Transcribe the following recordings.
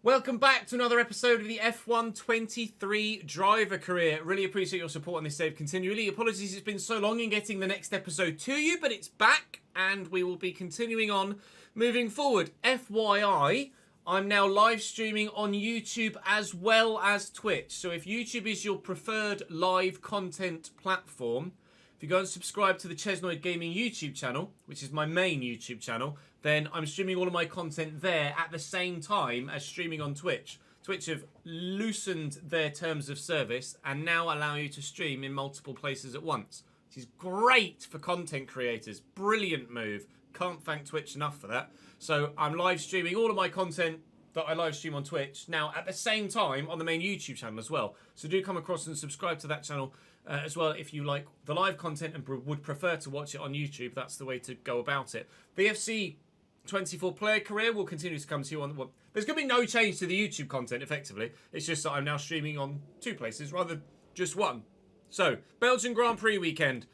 Welcome back to another episode of the F123 driver career. Really appreciate your support on this save continually. Apologies it's been so long in getting the next episode to you, but it's back and we will be continuing on moving forward. FYI, I'm now live streaming on YouTube as well as Twitch. So if YouTube is your preferred live content platform, if you go and subscribe to the Chesnoid Gaming YouTube channel, which is my main YouTube channel, then I'm streaming all of my content there at the same time as streaming on Twitch. Twitch have loosened their terms of service and now allow you to stream in multiple places at once, which is great for content creators. Brilliant move. Can't thank Twitch enough for that. So I'm live streaming all of my content that I live stream on Twitch now at the same time on the main YouTube channel as well. So do come across and subscribe to that channel as well if you like the live content and would prefer to watch it on YouTube. That's the way to go about it. The FC24 player career will continue to come to you on... Well, there's going to be no change to the YouTube content, effectively. It's just that I'm now streaming on two places rather than just one. So, Belgian Grand Prix weekend.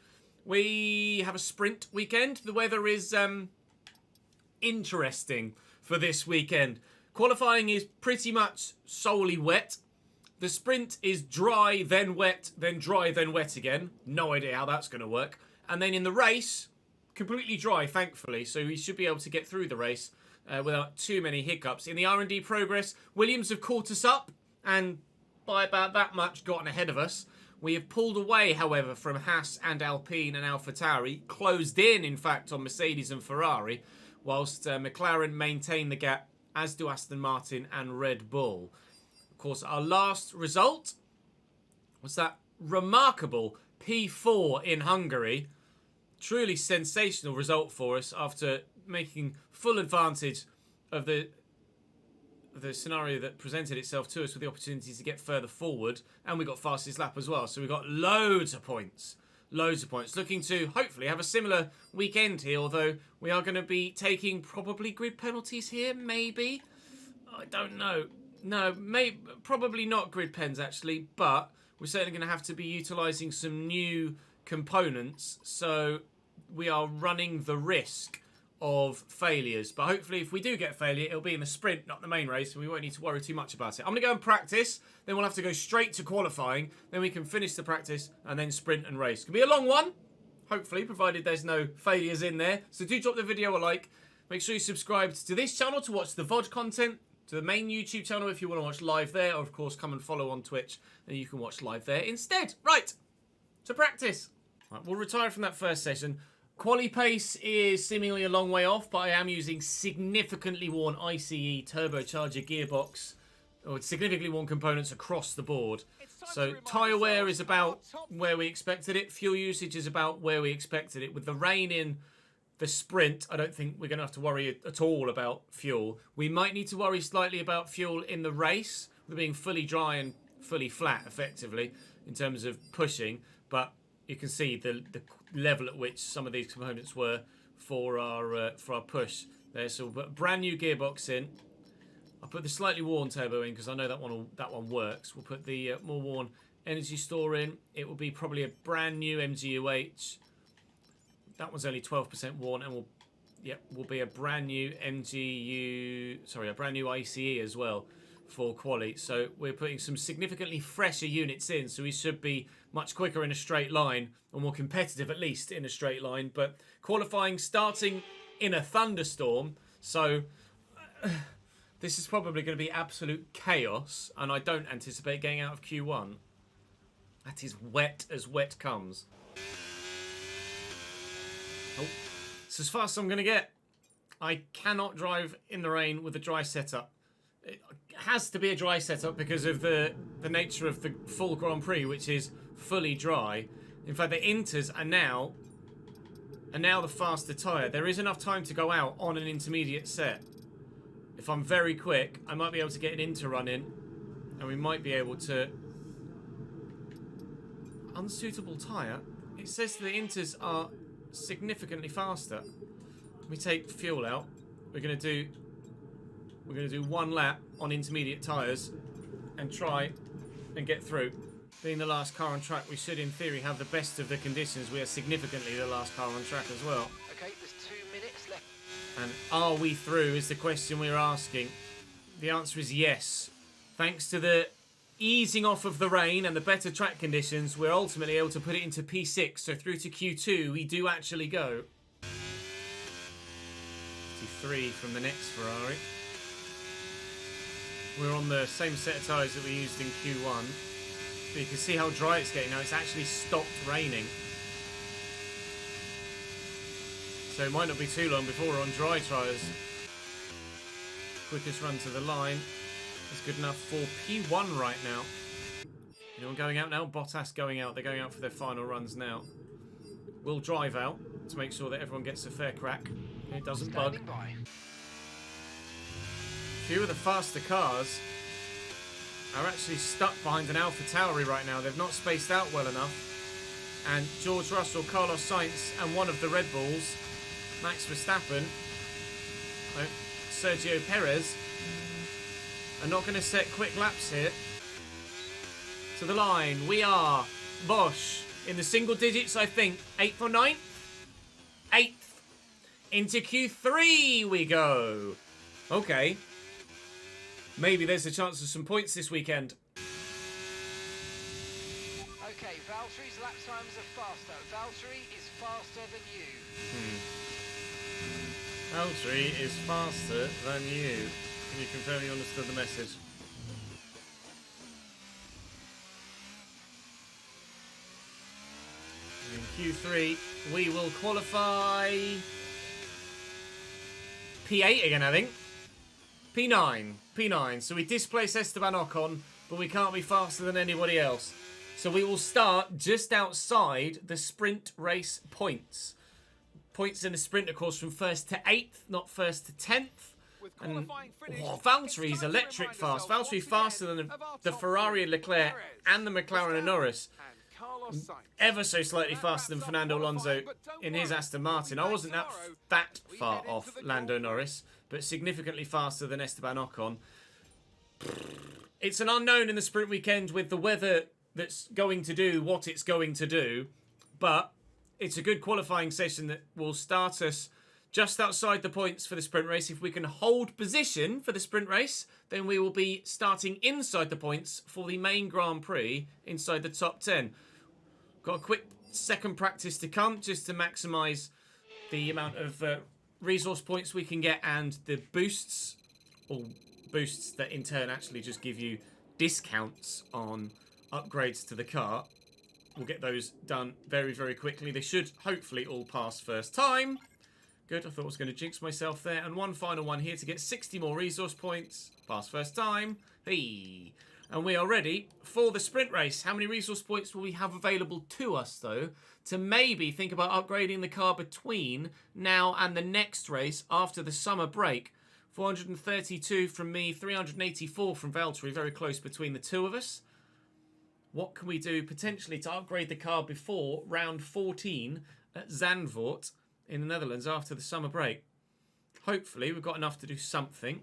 We have a sprint weekend. The weather is interesting for this weekend. Qualifying is pretty much solely wet. The sprint is dry, then wet, then dry, then wet again. No idea how that's going to work. And then in the race, completely dry, thankfully. So we should be able to get through the race without too many hiccups. In the R&D progress, Williams have caught us up and by about that much gotten ahead of us. We have pulled away, however, from Haas and Alpine and AlphaTauri. Closed in fact, on Mercedes and Ferrari. Whilst McLaren maintain the gap, as do Aston Martin and Red Bull. Of course, our last result was that remarkable P4 in Hungary. Truly sensational result for us after making full advantage of the scenario that presented itself to us with the opportunities to get further forward. And we got fastest lap as well. So we got loads of points. Loads of points. Looking to hopefully have a similar weekend here, although we are going to be taking probably grid penalties here, maybe. I don't know. No, probably not grid pens actually, but we're certainly going to have to be utilising some new components, so we are running the risk of failures. But hopefully if we do get failure, it'll be in the sprint, not the main race, and we won't need to worry too much about it. I'm going to go and practice, then we'll have to go straight to qualifying, then we can finish the practice and then sprint and race. Could be a long one, hopefully, provided there's no failures in there. So do drop the video a like. Make sure you subscribe to this channel to watch the VOD content, to the main YouTube channel if you want to watch live there, or of course come and follow on Twitch and you can watch live there instead. Right, to practice. Right, we'll retire from that first session. Quali pace is seemingly a long way off, but I am using significantly worn ICE turbocharger gearbox, or significantly worn components across the board. So tyre wear is about where we expected it. Fuel usage is about where we expected it. With the rain in the sprint, I don't think we're going to have to worry at all about fuel. We might need to worry slightly about fuel in the race, with being fully dry and fully flat, effectively, in terms of pushing. But you can see the level at which some of these components were for our push there. So we'll put a brand new gearbox in. I'll put the slightly worn turbo in because I know that one works. We'll put the more worn energy store in. It will be probably a brand new MGUH. That one's only 12% worn, and will be a brand new a brand new ICE as well for quali. So we're putting some significantly fresher units in, so we should be much quicker in a straight line, or more competitive at least in a straight line. But qualifying starting in a thunderstorm, so this is probably going to be absolute chaos, and I don't anticipate getting out of Q1. That is wet as wet comes. Oh, it's as fast as I'm going to get. I cannot drive in the rain with a dry setup. It has to be a dry setup because of the nature of the full Grand Prix, which is fully dry. In fact, the inters are now the faster tyre. There is enough time to go out on an intermediate set. If I'm very quick, I might be able to get an inter run in, and we might be able to... Unsuitable tyre? It says the inters are significantly faster. We take fuel out. We're going to do one lap on intermediate tyres and try and get through. Being the last car on track, we should in theory have the best of the conditions. We are significantly the last car on track as well. Okay, there's 2 minutes left. And are we through is the question we're asking. The answer is yes. Thanks to the easing off of the rain and the better track conditions, we're ultimately able to put it into P6. So through to Q2, we do actually go. P3 from the next Ferrari. We're on the same set of tyres that we used in Q1. But you can see how dry it's getting now. It's actually stopped raining. So it might not be too long before we're on dry tyres. Quickest run to the line is good enough for P1 right now. Anyone going out now? Bottas going out. They're going out for their final runs now. We'll drive out to make sure that everyone gets a fair crack. It doesn't bug. Few of the faster cars are actually stuck behind an AlphaTauri right now. They've not spaced out well enough. And George Russell, Carlos Sainz, and one of the Red Bulls, Max Verstappen, Sergio Perez, are not going to set quick laps here. To the line, we are Bosch in the single digits, I think. 8th or 9th? 8th. Into Q3 we go. Okay. Maybe there's a chance of some points this weekend. Okay, Valtteri's lap times are faster. Valtteri is faster than you. Valtteri is faster than you. Can you confirm you understood the message? In Q3, we will qualify P8 again, I think. P9. So we displace Esteban Ocon, but we can't be faster than anybody else. So we will start just outside the sprint race points. Points in the sprint, of course, from 1st to 8th, not 1st to 10th. And Valtteri's electric fast. Valtteri faster than the Ferrari and Leclerc and the McLaren and Norris. Ever so slightly faster than Fernando Alonso in his Aston Martin. I wasn't that far off Lando Norris, but significantly faster than Esteban Ocon. It's an unknown in the sprint weekend with the weather that's going to do what it's going to do, but it's a good qualifying session that will start us just outside the points for the sprint race. If we can hold position for the sprint race, then we will be starting inside the points for the main Grand Prix inside the top 10. Got a quick second practice to come just to maximise the amount of resource points we can get and the boosts, or boosts that in turn actually just give you discounts on upgrades to the car. We'll get those done very, very quickly. They should hopefully all pass first time. Good, I thought I was going to jinx myself there. And one final one here to get 60 more resource points. Pass first time. Hey. And we are ready for the sprint race. How many resource points will we have available to us, though, to maybe think about upgrading the car between now and the next race after the summer break? 432 from me, 384 from Valtteri, very close between the two of us. What can we do potentially to upgrade the car before round 14 at Zandvoort in the Netherlands after the summer break? Hopefully we've got enough to do something.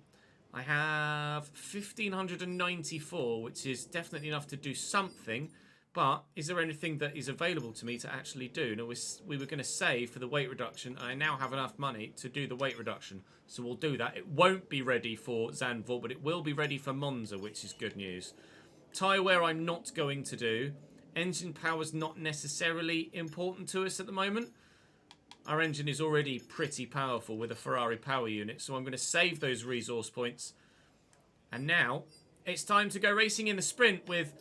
I have 1,594, which is definitely enough to do something. But is there anything that is available to me to actually do? No, we were going to save for the weight reduction. And I now have enough money to do the weight reduction. So we'll do that. It won't be ready for Zandvoort, but it will be ready for Monza, which is good news. Tyre wear I'm not going to do. Engine power is not necessarily important to us at the moment. Our engine is already pretty powerful with a Ferrari power unit, so I'm going to save those resource points. And now it's time to go racing in the sprint with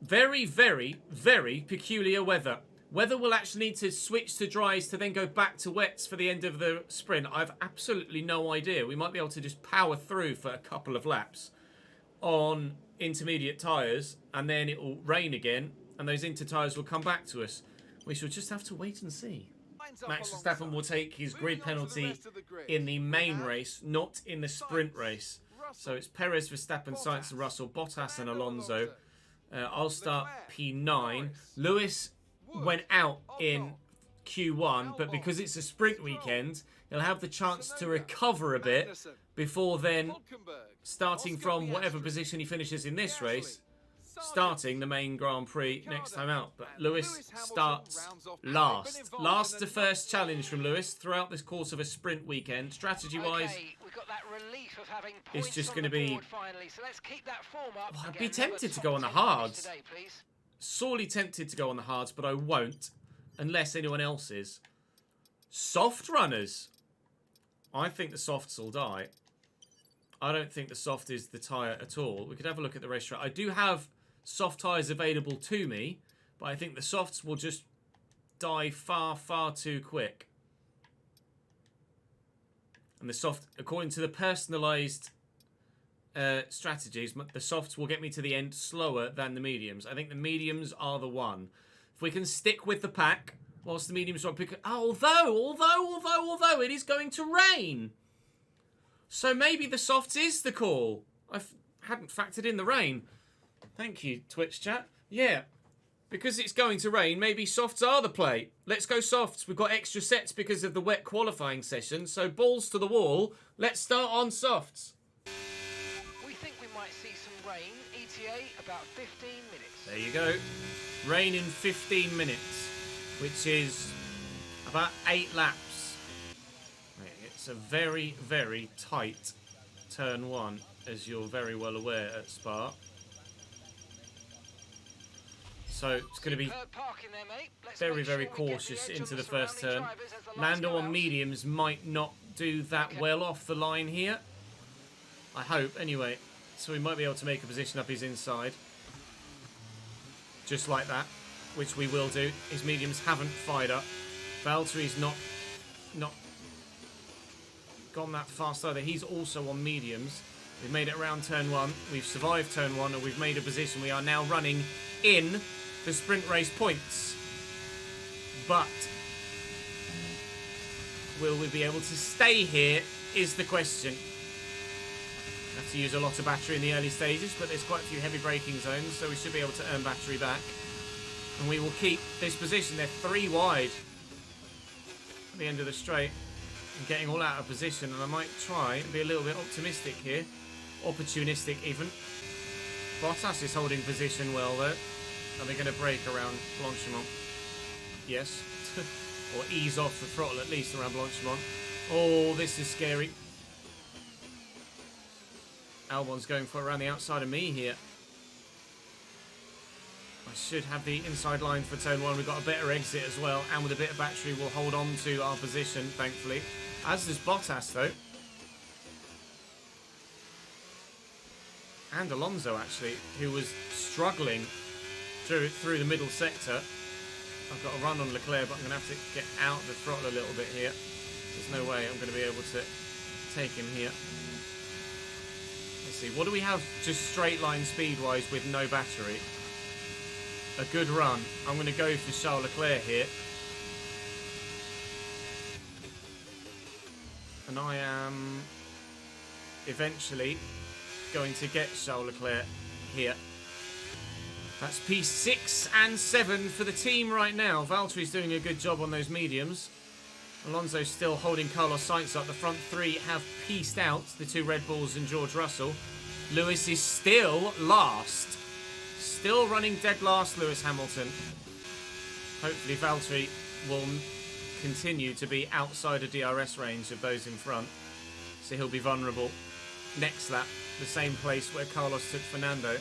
very, very, very peculiar weather. Whether we'll actually need to switch to dries to then go back to wets for the end of the sprint, I've absolutely no idea. We might be able to just power through for a couple of laps on intermediate tyres, and then it will rain again, and those inter tyres will come back to us. We shall just have to wait and see. Max Verstappen will take his grid penalty in the main race, not in the sprint race. So it's Perez, Verstappen, Sainz, and Russell, Bottas, and Alonso. I'll start P9. Lewis went out in Q1, but because it's a sprint weekend, he'll have the chance to recover a bit before then starting from whatever position he finishes in this race, starting the main Grand Prix next time out. But Lewis starts last. Last to first challenge from Lewis throughout this course of a sprint weekend. Strategy-wise, relief of having It's points just on going to the be... board finally. So let's keep that form up. Well, and I'd be get another tempted to top go on the 10 finish hards. today, please. Sorely tempted to go on the hards, but I won't. Unless anyone else is. Soft runners. I think the softs will die. I don't think the soft is the tyre at all. We could have a look at the racetrack. I do have soft tyres available to me, but I think the softs will just die far, far too quick. And the soft, according to the personalised strategies, the softs will get me to the end slower than the mediums. I think the mediums are the one. If we can stick with the pack, whilst the mediums are pick. Although it is going to rain. So maybe the softs is the call. I hadn't factored in the rain. Thank you, Twitch chat. Yeah, because it's going to rain, maybe softs are the play. Let's go softs. We've got extra sets because of the wet qualifying session. So balls to the wall. Let's start on softs. We think we might see some rain. ETA about 15 minutes. There you go. Rain in 15 minutes, which is about 8 laps. It's a very, very tight turn 1, as you're very well aware at Spa. So it's going to be very, very cautious into the first turn. Lando on mediums might not do that well off the line here. I hope, anyway. So we might be able to make a position up his inside. Just like that, which we will do. His mediums haven't fired up. Valtteri's not gone that fast either. He's also on mediums. We've made it around turn 1. We've survived turn 1 and we've made a position. We are now running in the sprint race points. But will we be able to stay here is the question. Have to use a lot of battery in the early stages, but there's quite a few heavy braking zones, so we should be able to earn battery back. And we will keep this position. They're 3 wide at the end of the straight. And getting all out of position, and I might try and be a little bit optimistic here. Opportunistic, even. Bottas is holding position well, though. Are they going to brake around Blanchimont? Yes. Or ease off the throttle, at least, around Blanchimont. Oh, this is scary. Albon's going for around the outside of me here. I should have the inside line for turn 1. We've got a better exit as well, and with a bit of battery we'll hold on to our position, thankfully. As does Bottas, though. And Alonso, actually, who was struggling through the middle sector. I've got a run on Leclerc, but I'm going to have to get out the throttle a little bit here. There's no way I'm going to be able to take him here. Let's see, what do we have just straight line speed-wise with no battery? A good run. I'm going to go for Charles Leclerc here. And I am eventually going to get Charles Leclerc here. That's P6 and 7 for the team right now. Valtteri's doing a good job on those mediums. Alonso's still holding Carlos Sainz up. The front 3 have pieced out, the 2 Red Bulls and George Russell. Lewis is still last. Still running dead last, Lewis Hamilton. Hopefully Valtteri will continue to be outside of DRS range of those in front. So he'll be vulnerable next lap, the same place where Carlos took Fernando.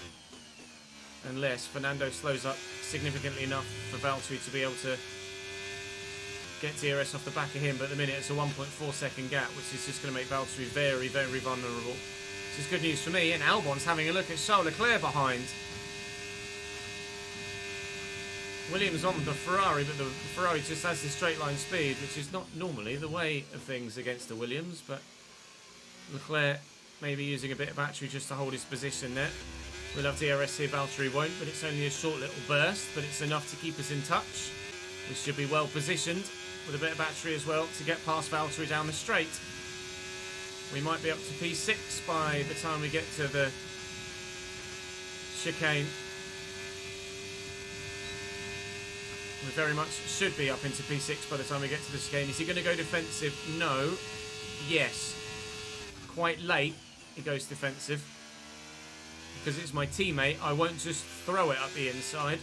Unless Fernando slows up significantly enough for Valtteri to be able to get DRS off the back of him. But at the minute it's a 1.4 second gap, which is just going to make Valtteri very, very vulnerable. Which is good news for me. And Albon's having a look at Charles Leclerc behind. Williams on the Ferrari, but the Ferrari just has the straight line speed, which is not normally the way of things against the Williams, but Leclerc maybe using a bit of battery just to hold his position there. We'll have DRS here, Valtteri won't, but it's only a short little burst, but it's enough to keep us in touch. We should be well positioned with a bit of battery as well to get past Valtteri down the straight. We might be up to P6 by the time we get to the chicane. We very much should be up into P6 by the time we get to the chicane. Is he going to go defensive? No. Yes. Quite late, he goes defensive. Because it's my teammate, I won't just throw it up the inside.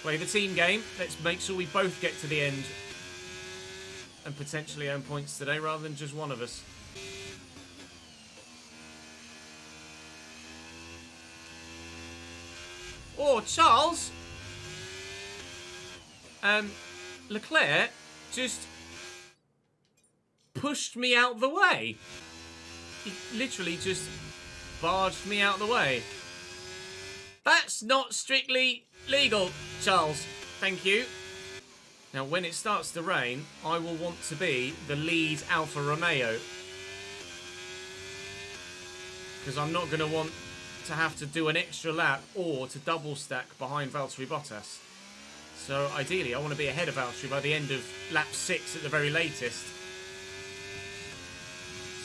Play the team game. Let's make sure we both get to the end and potentially earn points today rather than just one of us. Oh, Charles! Leclerc just pushed me out the way. He literally just barged me out the way. That's not strictly legal, Charles. Thank you. Now, when it starts to rain, I will want to be the lead Alfa Romeo. Because I'm not going to want to have to do an extra lap or to double stack behind Valtteri Bottas. So ideally I want to be ahead of Valtteri by the end of lap 6 at the very latest.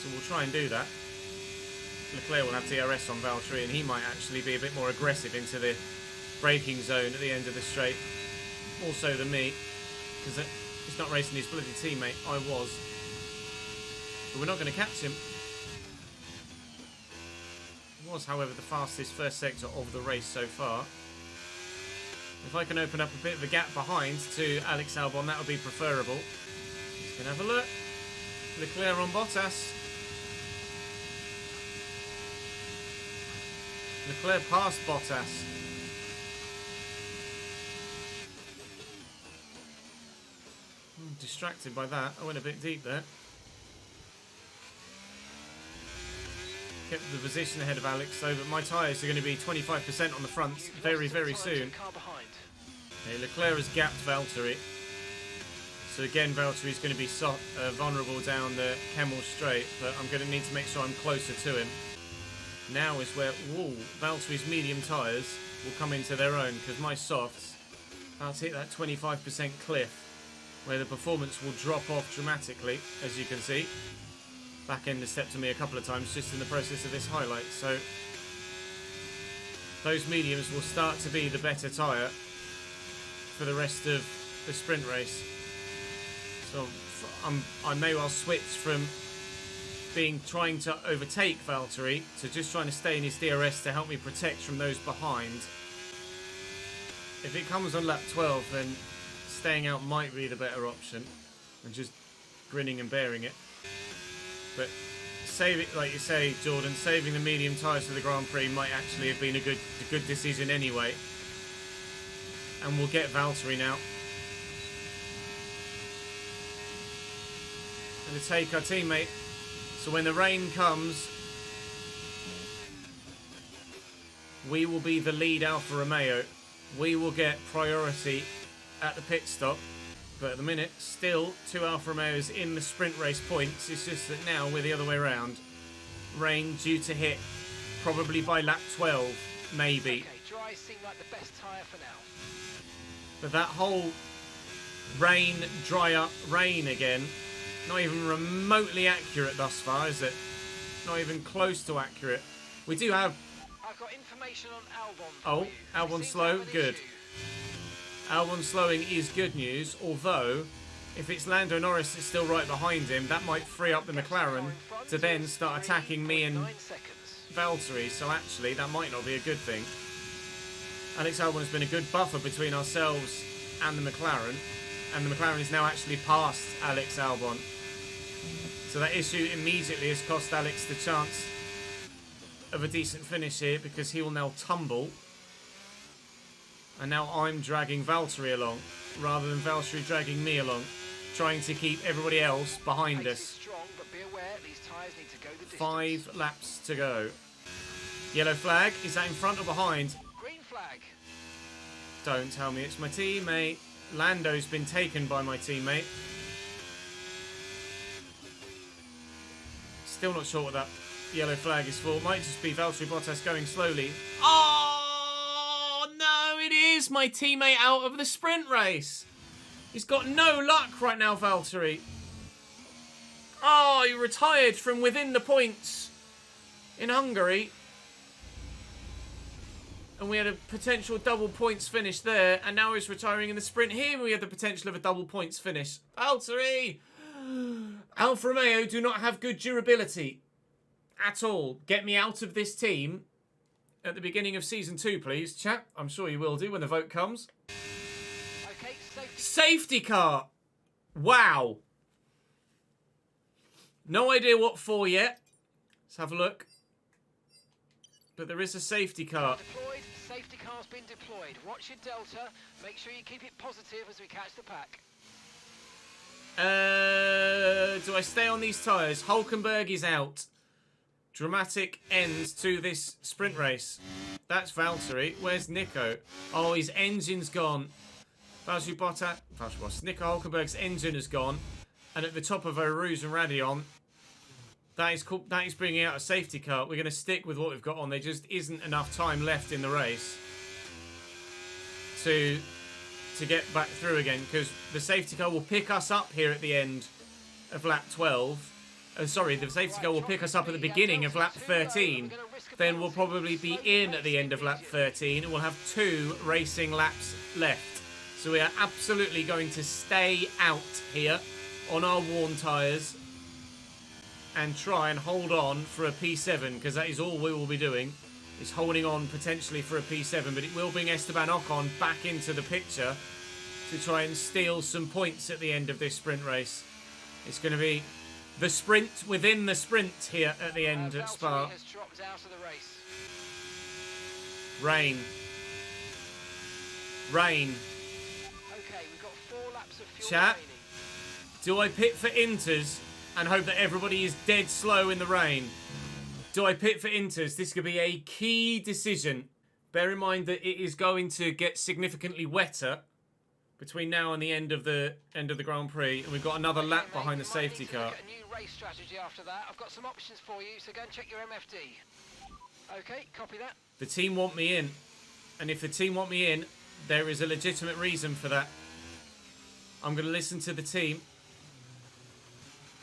So we'll try and do that. Leclerc will have DRS on Valtteri and he might actually be a bit more aggressive into the braking zone at the end of the straight. More so than me, because he's not racing his bloody teammate. I was. But we're not going to catch him. Was, however, the fastest first sector of the race so far. If I can open up a bit of a gap behind to Alex Albon, that would be preferable. Just gonna have a look. Leclerc on Bottas. Leclerc past Bottas. Distracted by that. I went a bit deep there. Kept the position ahead of Alex, though, but my tyres are going to be 25% on the front very, very soon. Okay, Leclerc has gapped Valtteri. So again, Valtteri's going to be vulnerable down the Kemmel Straight, but I'm going to need to make sure I'm closer to him. Now is where, Valtteri's medium tyres will come into their own, because my softs about to hit that 25% cliff, where the performance will drop off dramatically, as you can see. Back end has stepped to me a couple of times just in the process of this highlight, so those mediums will start to be the better tyre for the rest of the sprint race. So I may well switch from trying to overtake Valtteri to just trying to stay in his DRS to help me protect from those behind. If it comes on lap 12, then staying out might be the better option and just grinning and bearing it. But save it, like you say, Jordan, saving the medium tyres for the Grand Prix might actually have been a good decision anyway. And we'll get Valtteri now. Going to take our teammate. So when the rain comes, we will be the lead Alfa Romeo. We will get priority at the pit stop. But at the minute, still 2 Alfa Romeos in the sprint race points. It's just that now we're the other way around. Rain due to hit probably by lap 12, maybe. Okay, dry seem like the best tyre for now. But that whole rain, dry up, rain again, not even remotely accurate thus far, is it? Not even close to accurate. We do have... I've got information on Albon. Oh, Albon slow, good. Albon slowing is good news, although if it's Lando Norris that's still right behind him, that might free up the McLaren to then start attacking me and Valtteri, so actually that might not be a good thing. Alex Albon has been a good buffer between ourselves and the McLaren is now actually past Alex Albon. So that issue immediately has cost Alex the chance of a decent finish here, because he will now tumble. And now I'm dragging Valtteri along, rather than Valtteri dragging me along, trying to keep everybody else behind us. Strong, but be aware, these tyres need to go the distance. 5 laps to go. Yellow flag, is that in front or behind? Green flag. Don't tell me it's my teammate. Lando's been taken by my teammate. Still not sure what that yellow flag is for. Might just be Valtteri Bottas going slowly. Oh, no, it is my teammate out of the sprint race. He's got no luck right now, Valtteri. Oh, he retired from within the points in Hungary. And we had a potential double points finish there. And now he's retiring in the sprint here. We had the potential of a double points finish. Valtteri! Alfa Romeo do not have good durability at all. Get me out of this team at the beginning of Season 2, please, chat. I'm sure you will do when the vote comes. Okay, safety car! Wow. No idea what for yet. Let's have a look. But there is a safety car. Deployed, safety car's been deployed. Watch your delta. Make sure you keep it positive as we catch the pack. Do I stay on these tyres? Hulkenberg is out. Dramatic end to this sprint race. That's Valtteri. Where's Nico? Oh, his engine's gone. Valtteri Bottas. Nico Hulkenberg's engine has gone. And at the top of Rouge and Radion, that is bringing out a safety car. We're going to stick with what we've got on. There just isn't enough time left in the race to get back through again, because the safety car will pick us up here at the end of lap 12. Sorry, the safety car will pick us up at the beginning of lap 13. Then we'll probably be in at the end of lap 13, and we'll have 2 racing laps left. So we are absolutely going to stay out here on our worn tyres and try and hold on for a P7, because that is all we will be doing, is holding on potentially for a P7. But it will bring Esteban Ocon back into the picture to try and steal some points at the end of this sprint race. It's going to be the sprint within the sprint here at the end at Spa. Has dropped out of the race. Rain. Rain. Okay, we've got 4 laps of fuel Chat. remaining. Do I pit for Inters and hope that everybody is dead slow in the rain? Do I pit for Inters? This could be a key decision. Bear in mind that it is going to get significantly wetter between now and the end of the Grand Prix, and we've got another lap Okay, behind the mate, you might safety need to car. look at a new race strategy after that. I've got some options for you, so go and check your MFD. Okay, copy that. The team want me in, and if the team want me in, there is a legitimate reason for that. I'm going to listen to the team,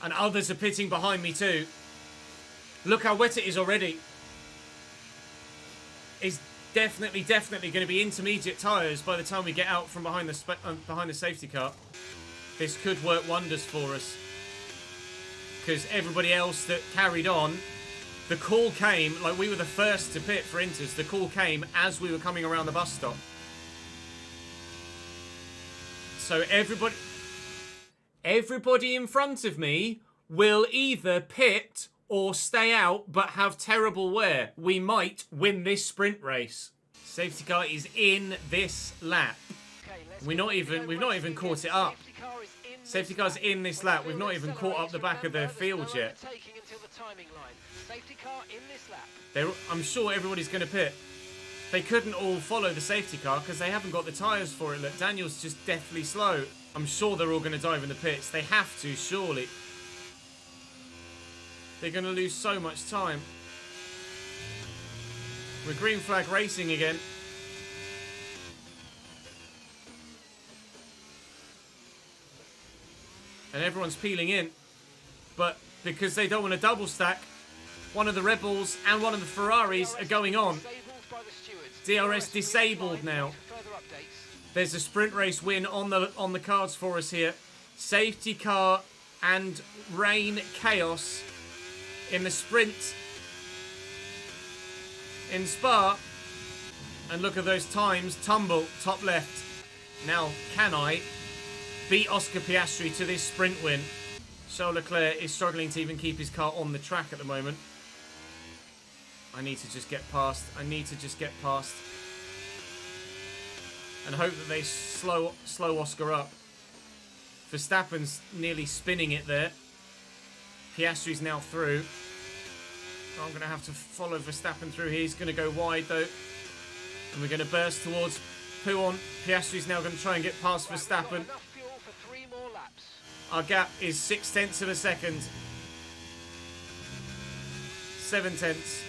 and others are pitting behind me too. Look how wet it is already. It's definitely going to be intermediate tyres by the time we get out from behind the safety car. This could work wonders for us, because everybody else that carried on, the call came, like we were the first to pit for Inters, the call came as we were coming around the bus stop. So everybody in front of me will either pit or stay out, but have terrible wear. We might win this sprint race. Safety car is in this lap. Okay, We've not even caught it up. Safety car's in this lap. We've not even caught up the back of the field yet. Safety car in this lap. I'm sure everybody's going to pit. They couldn't all follow the safety car because they haven't got the tyres for it. Look, Daniel's just deathly slow. I'm sure they're all going to dive in the pits. They have to, surely. They're going to lose so much time. We're green flag racing again. And everyone's peeling in. But because they don't want to double stack, one of the Red Bulls and one of the Ferraris are going on. DRS disabled now. There's a sprint race win on the cards for us here. Safety car and rain chaos in the sprint in Spa. And look at those times. Tumble, top left. Now, can I beat Oscar Piastri to this sprint win? Charles Leclerc is struggling to even keep his car on the track at the moment. I need to just get past. And hope that they slow Oscar up. Verstappen's nearly spinning it there. Piastri's now through. I'm going to have to follow Verstappen through here. He's going to go wide though. And we're going to burst towards Pouon. Piastri's now going to try and get past Verstappen. Our gap is 0.6 of a second. 0.7.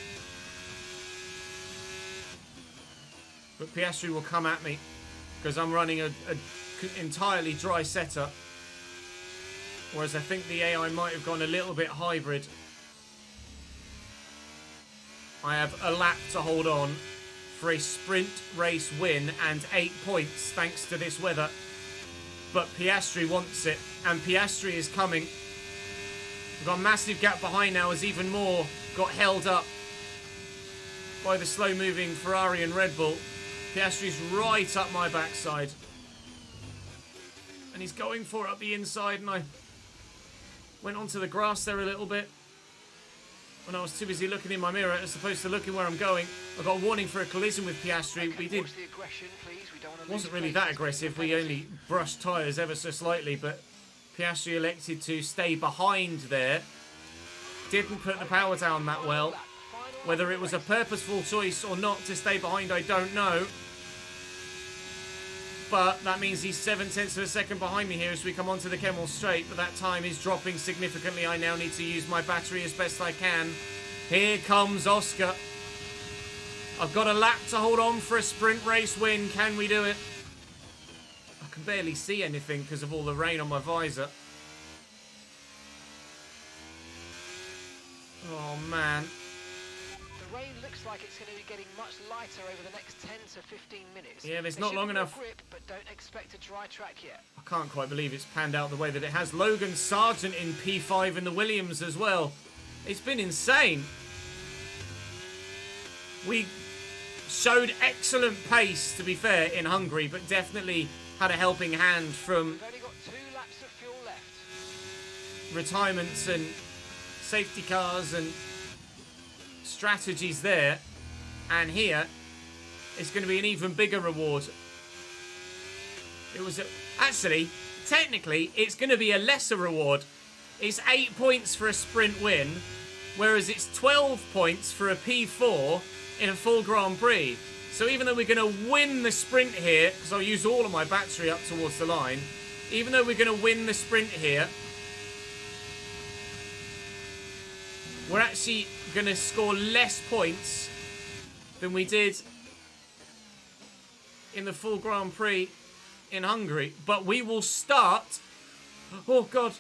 But Piastri will come at me because I'm running a entirely dry setup. Whereas I think the AI might have gone a little bit hybrid. I have a lap to hold on for a sprint race win and 8 points thanks to this weather. But Piastri wants it, and Piastri is coming. We've got a massive gap behind now as even more got held up by the slow-moving Ferrari and Red Bull. Piastri's right up my backside. And he's going for it up the inside, and I went onto the grass there a little bit. when I was too busy looking in my mirror as opposed to looking where I'm going. I got a warning for a collision with Piastri. Okay, we did. watch the aggression, please. We don't want to Wasn't lose really place. that aggressive. We only brushed tyres ever so slightly, but Piastri elected to stay behind there. Didn't put the power down that well. Whether it was a purposeful choice or not to stay behind, I don't know. But that means he's 0.7 of a second behind me here as we come onto the Kemmel Straight. But that time is dropping significantly. I now need to use my battery as best I can. Here comes Oscar. I've got a lap to hold on for a sprint race win. Can we do it? I can barely see anything because of all the rain on my visor. Oh, man. The rain looks like it's going to be getting much lighter over the next 10 to 15 minutes. Yeah, there's There not should long be enough. Grip, but don't expect a dry track yet. I can't quite believe it's panned out the way that it has. Logan Sargent in P5 in the Williams as well. It's been insane. We showed excellent pace, to be fair, in Hungary, but definitely had a helping hand from We've only got 2 laps of fuel left. retirements and safety cars and strategies there. And here it's going to be an even bigger reward. It was actually, technically, it's going to be a lesser reward. It's 8 points for a sprint win, whereas it's 12 points for a P4 in a full Grand Prix. So even though we're going to win the sprint here, because I'll use all of my battery up towards the line, even though we're going to win the sprint here, we're actually going to score less points than we did in the full Grand Prix in Hungary. But we will start... Oh, God.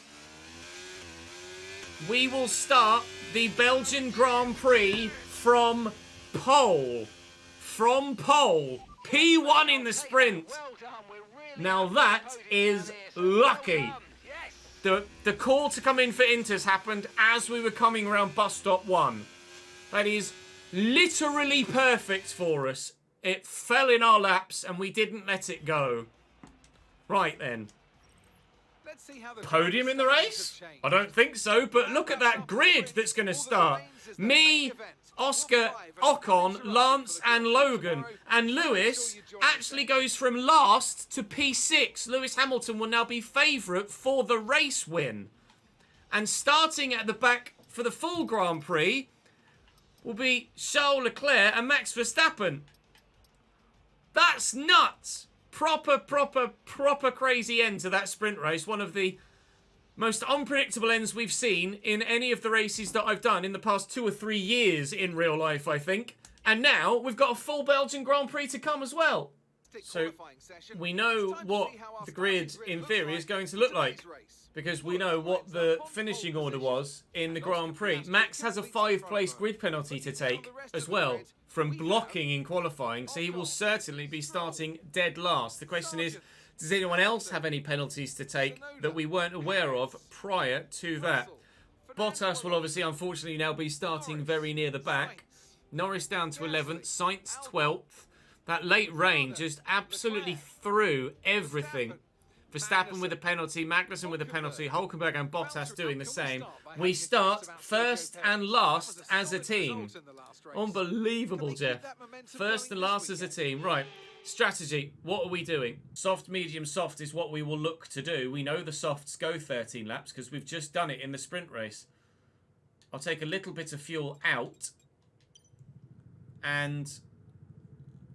We will start the Belgian Grand Prix from pole. From pole. P1 in the sprint. Well done. We're really Now happy that with the is podium down here, so lucky. well done. Yes. The call to come in for Inters happened as we were coming around bus stop 1. That is literally perfect for us. It fell in our laps and we didn't let it go. Right then. Let's see how the Podium in the race? I don't think so, but look at that grid that's going to start. Me, Oscar, Ocon, Lance and Logan. And Lewis actually goes from last to P6. Lewis Hamilton will now be favourite for the race win. And starting at the back for the full Grand Prix will be Charles Leclerc and Max Verstappen. That's nuts. Proper crazy end to that sprint race. One of the most unpredictable ends we've seen in any of the races that I've done in the past 2 or 3 years in real life, I think. And now we've got a full Belgian Grand Prix to come as well. So we know what the grid, in theory, is going to look like. Because we know what the finishing order was in the Grand Prix. Max has a 5-place grid penalty to take as well from blocking in qualifying, so he will certainly be starting dead last. The question is, does anyone else have any penalties to take that we weren't aware of prior to that? Bottas will obviously, unfortunately, now be starting very near the back. Norris down to 11th, Sainz 12th. That late rain just absolutely threw everything. Verstappen with a penalty, Magnussen with a penalty, Hulkenberg and Bottas doing the same. We start first and last as a team. Unbelievable, Jeff. First and last as a team. Right, strategy. What are we doing? Soft, medium, soft is what we will look to do. We know the softs go 13 laps because we've just done it in the sprint race. I'll take a little bit of fuel out. And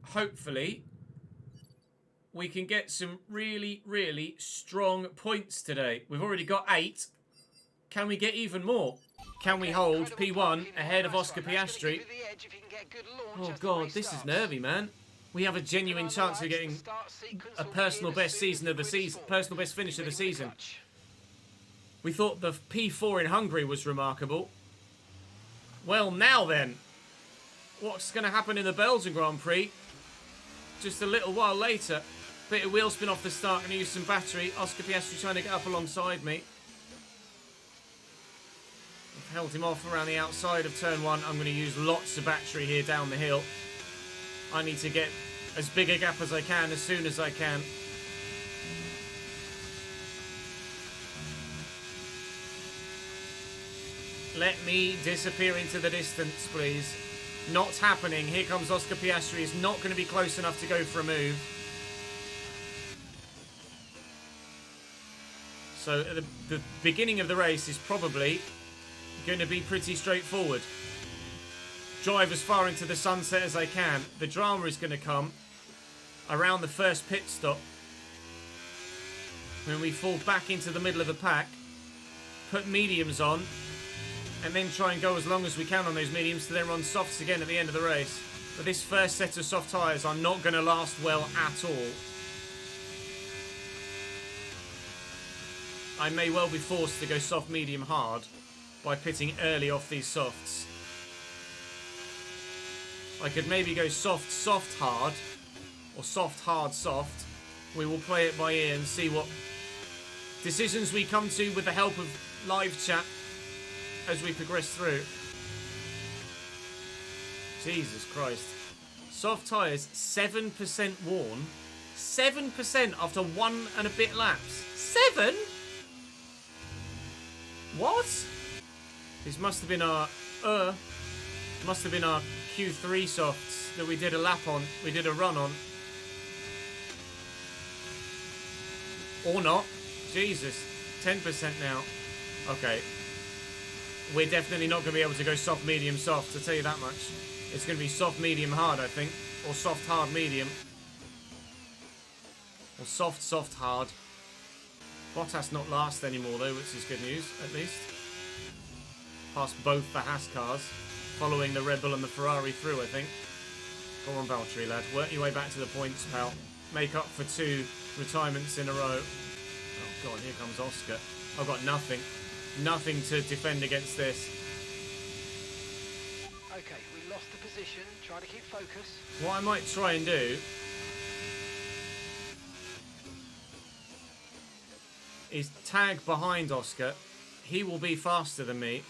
hopefully we can get some really strong points today. We've already got 8. Can we get even more? Can we hold P1 ahead of Oscar Piastri? Oh God, this is nervy, man. We have a genuine chance of getting a personal best season of the season, personal best finish of the season. We thought the P4 in Hungary was remarkable. Well, now then, what's going to happen in the Belgian Grand Prix? Just a little while later. Bit of wheel spin off the start, going to use some battery. Oscar Piastri trying to get up alongside me. I've held him off around the outside of turn 1. I'm going to use lots of battery here down the hill. I need to get as big a gap as I can as soon as I can. Let me disappear into the distance, please. Not happening. Here comes Oscar Piastri. He's not going to be close enough to go for a move. So the beginning of the race is probably going to be pretty straightforward. Drive as far into the sunset as I can. The drama is going to come around the first pit stop, when we fall back into the middle of the pack, put mediums on, and then try and go as long as we can on those mediums to then run softs again at the end of the race. But this first set of soft tyres are not going to last well at all. I may well be forced to go soft, medium, hard by pitting early off these softs. I could maybe go soft, soft, hard, or soft, hard, soft. We will play it by ear and see what decisions we come to with the help of live chat as we progress through. Jesus Christ. Soft tyres, 7% worn. 7% after 1 and a bit laps. 7? What? This must have been our Q3 softs that we did a lap on. We did a run on. Or not. Jesus. 10% now. Okay. We're definitely not going to be able to go soft, medium, soft, to tell you that much. It's going to be soft, medium, hard, I think. Or soft, hard, medium. Or soft, soft, hard. Bottas not last anymore, though, which is good news, at least. Past both the Haas cars, following the Red Bull and the Ferrari through, I think. Go on, Valtteri, lad. Work your way back to the points, pal. Make up for 2 retirements in a row. Oh, God, here comes Oscar. I've got nothing. Nothing to defend against this. Okay, we lost the position. Try to keep focus. What I might try and do is tag behind Oscar. He will be faster than me.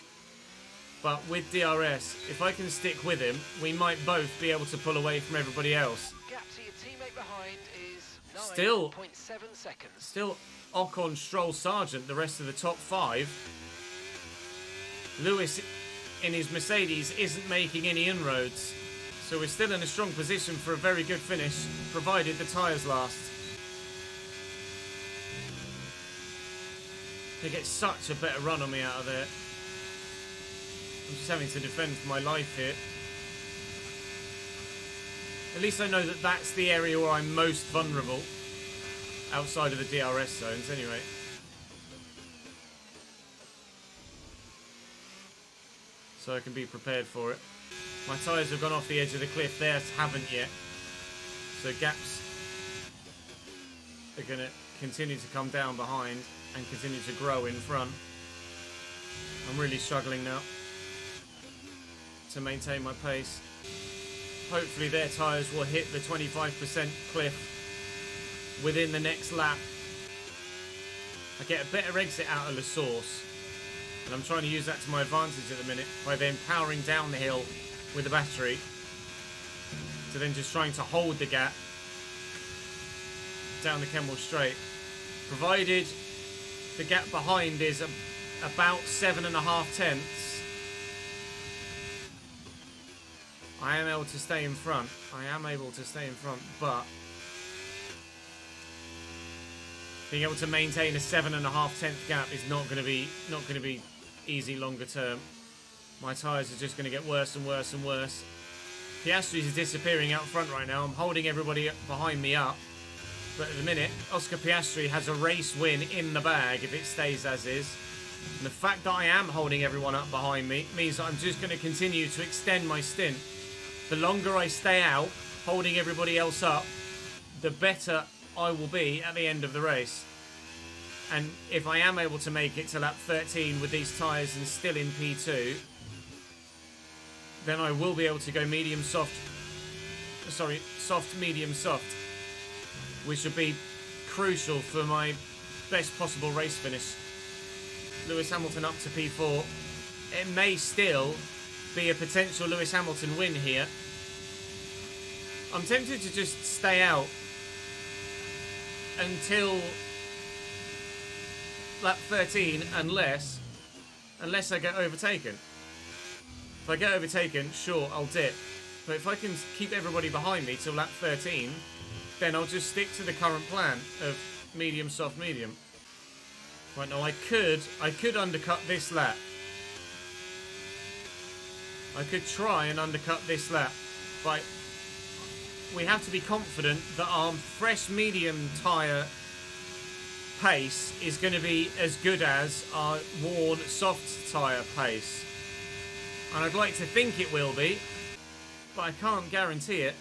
But with DRS, if I can stick with him, we might both be able to pull away from everybody else. Gap to your teammate behind is 9.7 seconds. Still Ocon, Stroll, Sargent, the rest of the top 5. Lewis in his Mercedes isn't making any inroads. So we're still in a strong position for a very good finish, provided the tyres last. They get such a better run on me out of there. I'm just having to defend for my life here. At least I know that that's the area where I'm most vulnerable. Outside of the DRS zones, anyway. So I can be prepared for it. My tyres have gone off the edge of the cliff. Theirs haven't yet. So gaps are going to continue to come down behind and continue to grow in front. I'm really struggling now to maintain my pace. Hopefully their tyres will hit the 25% cliff within the next lap. I get a better exit out of the source, and I'm trying to use that to my advantage at the minute by then powering down the hill with the battery to then just trying to hold the gap down the Kemmel Straight. Provided the gap behind is about 7.5 tenths, I am able to stay in front. But being able to maintain a 7.5 tenth gap is not going to be easy longer term. My tyres are just going to get worse and worse and worse. Piastri's is disappearing out front right now. I'm holding everybody behind me up. But at the minute, Oscar Piastri has a race win in the bag if it stays as is. And the fact that I am holding everyone up behind me means that I'm just going to continue to extend my stint. The longer I stay out, holding everybody else up, the better I will be at the end of the race. And if I am able to make it to lap 13 with these tyres and still in P2, then I will be able to go medium soft, medium soft, which would be crucial for my best possible race finish. Lewis Hamilton up to P4. It may still be a potential Lewis Hamilton win here. I'm tempted to just stay out until lap 13 unless unless I get overtaken. If I get overtaken, sure, I'll dip. But if I can keep everybody behind me till lap 13, then I'll just stick to the current plan of medium, soft, medium. Right, now I could undercut this lap. I could try and undercut this lap, but we have to be confident that our fresh medium tyre pace is going to be as good as our worn soft tyre pace. And I'd like to think it will be, but I can't guarantee it.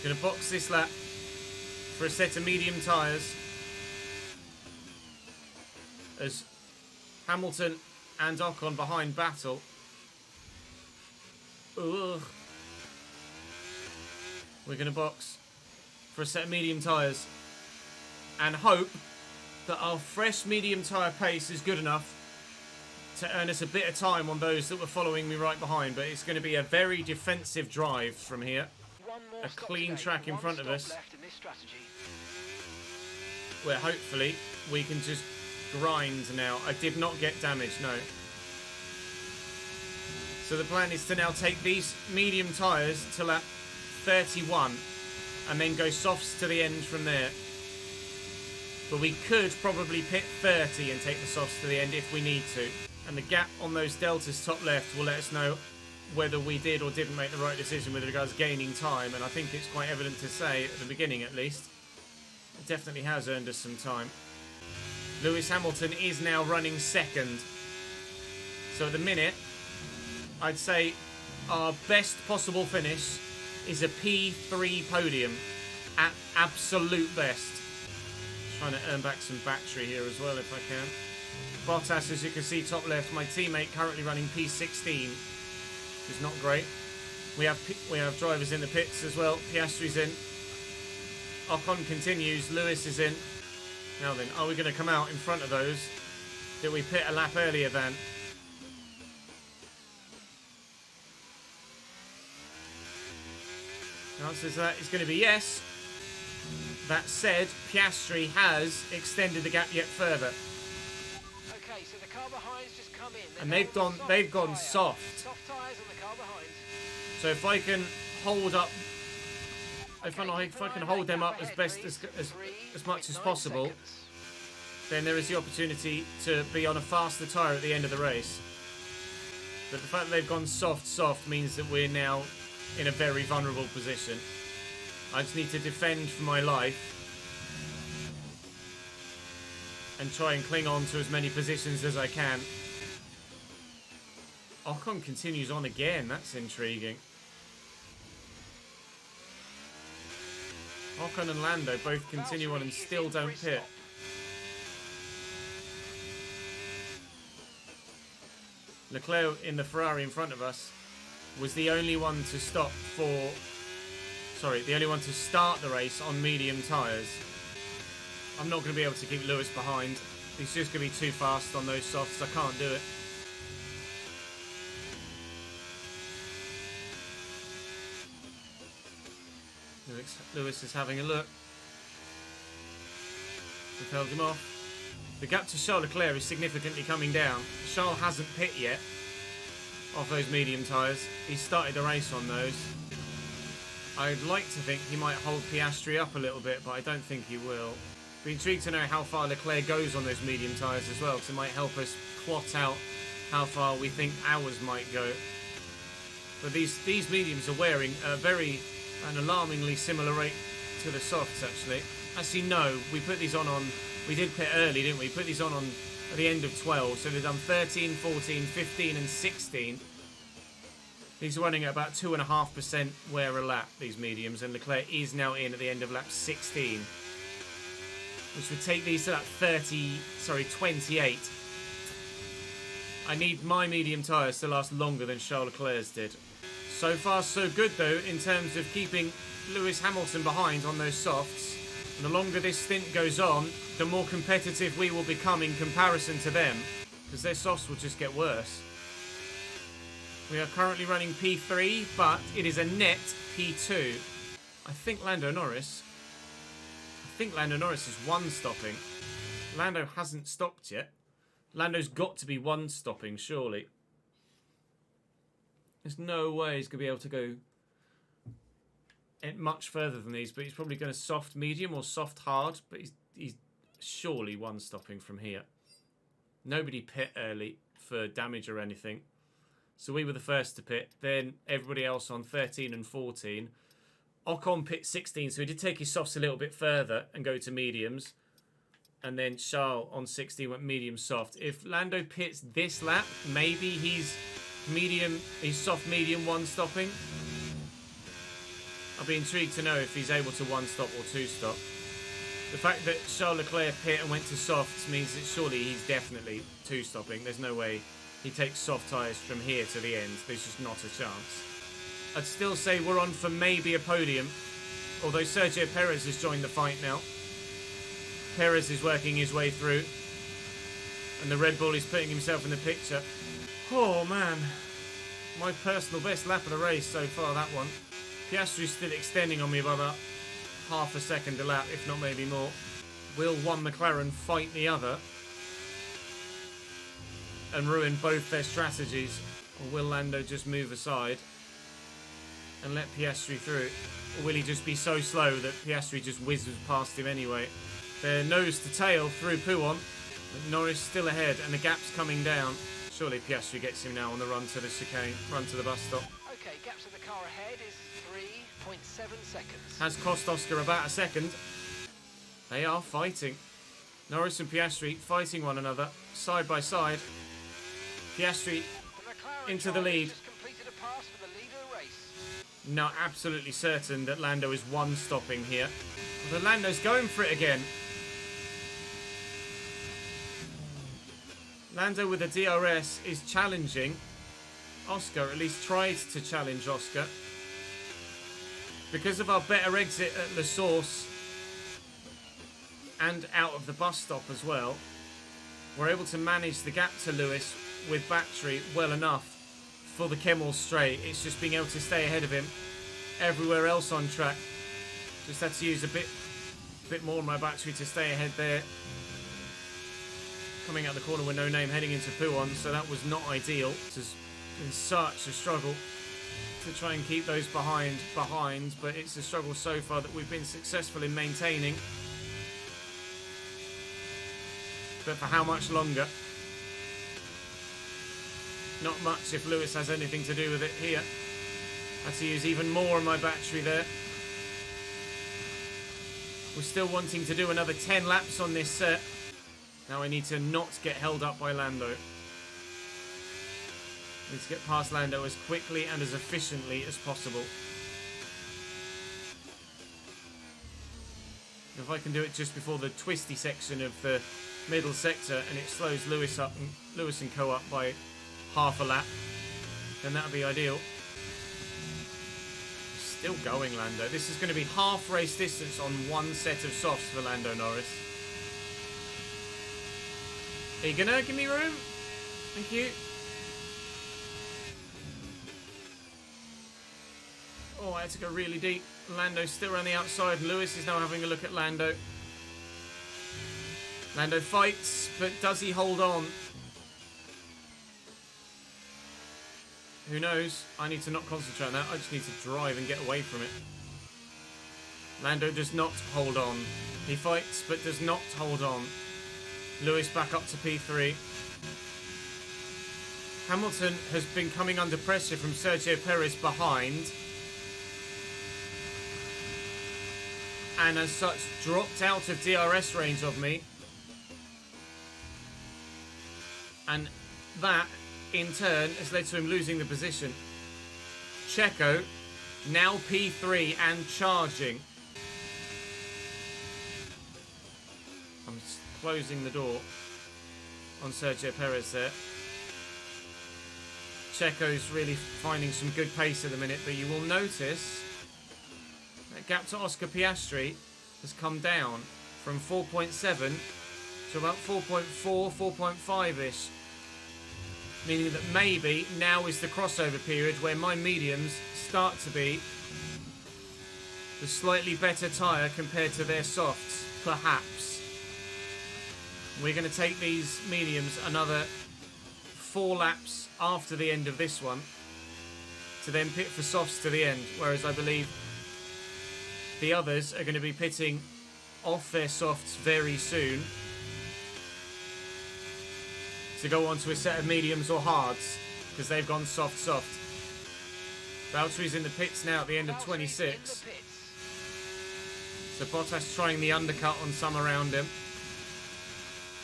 Going to box this lap for a set of medium tyres as Hamilton and Ocon behind battle. Ugh. We're going to box for a set of medium tyres and hope that our fresh medium tyre pace is good enough to earn us a bit of time on those that were following me right behind. But it's going to be a very defensive drive from here. A clean track in front of us, where hopefully we can just grind now. I did not get damaged, no. So the plan is to now take these medium tyres to lap 31 and then go softs to the end from there. But we could probably pit 30 and take the softs to the end if we need to. And the gap on those deltas top left will let us know whether we did or didn't make the right decision with regards to gaining time. And I think it's quite evident to say, at the beginning at least, it definitely has earned us some time. Lewis Hamilton is now running second. So at the minute, I'd say our best possible finish is a P3 podium at absolute best. Trying to earn back some battery here as well if I can. Bottas, as you can see top left, my teammate currently running P16, which is not great. We have drivers in the pits as well. Piastri's in. Ocon continues. Lewis is in. Now then, are we going to come out in front of those that we pit a lap earlier than? The answer to that is going to be yes. That said, Piastri has extended the gap yet further. Okay, so the car behind's just come in. And they've gone soft. Soft tyres on the car behind. So if I can hold up, if I can hold them up as best as much as possible, then there is the opportunity to be on a faster tyre at the end of the race. But the fact that they've gone soft means that we're now in a very vulnerable position. I just need to defend for my life and try and cling on to as many positions as I can. Ocon continues on again. That's intriguing. Ocon and Lando both continue on and still don't pit. Leclerc in the Ferrari in front of us was the only one to stop the only one to start the race on medium tyres. I'm not going to be able to keep Lewis behind. He's just going to be too fast on those softs. I can't do it. Lewis is having a look. We've held him off. The gap to Charles Leclerc is significantly coming down. Charles hasn't pit yet off those medium tyres. He started the race on those. I'd like to think he might hold Piastri up a little bit, but I don't think he will. Be intrigued to know how far Leclerc goes on those medium tyres as well, because it might help us plot out how far we think ours might go. But these mediums are wearing an alarmingly similar rate to the softs, actually. Actually, no, we did pit early, didn't we? Put these on at the end of 12, so they've done 13, 14, 15 and 16. These are running at about 2.5% wear a lap, these mediums, and Leclerc is now in at the end of lap 16. Which would take these to that 28. I need my medium tyres to last longer than Charles Leclerc's did. So far so good though, in terms of keeping Lewis Hamilton behind on those softs. And the longer this stint goes on, the more competitive we will become in comparison to them, because their softs will just get worse. We are currently running P3, but it is a net P2. I think Lando Norris is one stopping. Lando hasn't stopped yet. Lando's got to be one-stopping, surely. There's no way he's going to be able to go much further than these, but he's probably going to soft medium or soft hard, but he's surely one-stopping from here. Nobody pit early for damage or anything. So we were the first to pit. Then everybody else on 13 and 14. Ocon pit 16, so he did take his softs a little bit further and go to mediums. And then Charles on 16 went medium soft. If Lando pits this lap, maybe he's soft medium one stopping. I'll be intrigued to know if he's able to one stop or two stop. The fact that Charles Leclerc pit and went to softs means that surely he's definitely two stopping. There's no way he takes soft tyres from here to the end. There's just not a chance. I'd still say we're on for maybe a podium, although Sergio Perez has joined the fight now. Perez is working his way through, and the Red Bull is putting himself in the picture. Oh man, my personal best lap of the race so far, that one. Piastri's still extending on me by about half a second a lap, if not maybe more. Will one McLaren fight the other and ruin both their strategies, or will Lando just move aside and let Piastri through? Or will he just be so slow that Piastri just whizzes past him anyway? They're nose to tail through Pouon, but Norris still ahead and the gap's coming down. Surely Piastri gets him now on the run to the chicane, run to the bus stop. Okay, gaps of the car ahead is 3.7 seconds. Has cost Oscar about a second. They are fighting. Norris and Piastri fighting one another, side by side. Piastri into the lead. Just completed a pass for the leader race. Now absolutely certain that Lando is one stopping here. But Lando's going for it again. Lando with a DRS is challenging Oscar, at least tried to challenge Oscar. Because of our better exit at La Source and out of the bus stop as well, we're able to manage the gap to Lewis with battery well enough for the Kemmel straight. It's just being able to stay ahead of him everywhere else on track. Just had to use a bit more of my battery to stay ahead there. Coming out the corner with no name heading into Pouon, so that was not ideal. It has been such a struggle to try and keep those behind, but it's a struggle so far that we've been successful in maintaining. But for how much longer? Not much if Lewis has anything to do with it here. Had to use even more of my battery there. We're still wanting to do another 10 laps on this set. Now I need to not get held up by Lando. I need to get past Lando as quickly and as efficiently as possible. If I can do it just before the twisty section of the middle sector and it slows Lewis and co up by half a lap, then that would be ideal. Still going, Lando. This is going to be half race distance on one set of softs for Lando Norris. Are you gonna give me room? Thank you. Oh, I had to go really deep. Lando's still around the outside. Lewis is now having a look at Lando. Lando fights, but does he hold on? Who knows? I need to not concentrate on that. I just need to drive and get away from it. Lando does not hold on. He fights, but does not hold on. Lewis back up to P3. Hamilton has been coming under pressure from Sergio Perez behind, and as such dropped out of DRS range of me. And that, in turn, has led to him losing the position. Checo, now P3 and charging. I'm closing the door on Sergio Perez there. Checo's really finding some good pace at the minute, but you will notice that gap to Oscar Piastri has come down from 4.7 to about 4.4, 4.5-ish. Meaning that maybe now is the crossover period where my mediums start to be the slightly better tyre compared to their softs, perhaps. We're going to take these mediums another 4 laps after the end of this one to then pit for softs to the end, whereas I believe the others are going to be pitting off their softs very soon to go on to a set of mediums or hards because they've gone soft. Valtteri's in the pits now at the end of 26. So Bottas trying the undercut on some around him.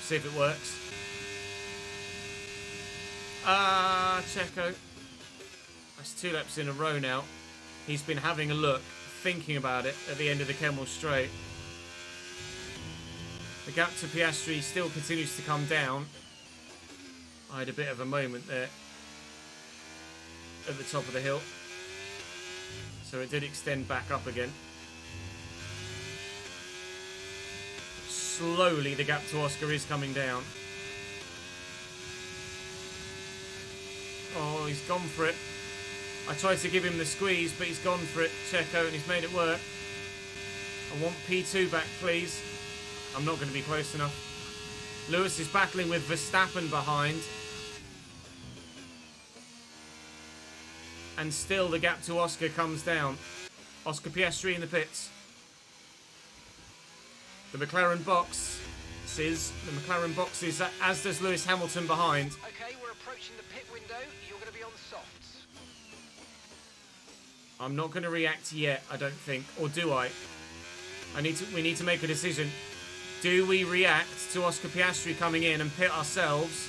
See if it works. Checo. That's 2 laps in a row now. He's been having a look, thinking about it at the end of the Kemmel Straight. The gap to Piastri still continues to come down. I had a bit of a moment there at the top of the hill. So it did extend back up again. Slowly the gap to Oscar is coming down. Oh, he's gone for it. I tried to give him the squeeze, but he's gone for it, Checo, and he's made it work. I want P2 back, please. I'm not going to be close enough. Lewis is battling with Verstappen behind. And still the gap to Oscar comes down. Oscar Piastri in the pits. The McLaren box is, as does Lewis Hamilton behind. Okay, we're approaching the pit window. You're going to be on softs. I'm not going to react yet, I don't think. Or do I? We need to make a decision. Do we react to Oscar Piastri coming in and pit ourselves?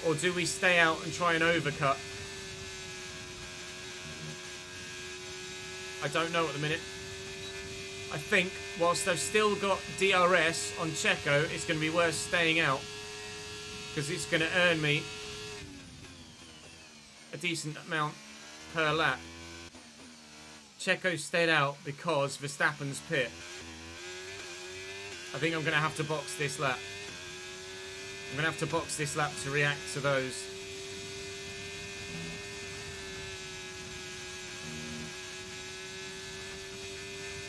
Or do we stay out and try and overcut? I don't know at the minute. I think, whilst I've still got DRS on Checo, it's going to be worth staying out. Because it's going to earn me a decent amount per lap. Checo stayed out because Verstappen's pit. I think I'm going to have to box this lap. I'm going to have to box this lap to react to those.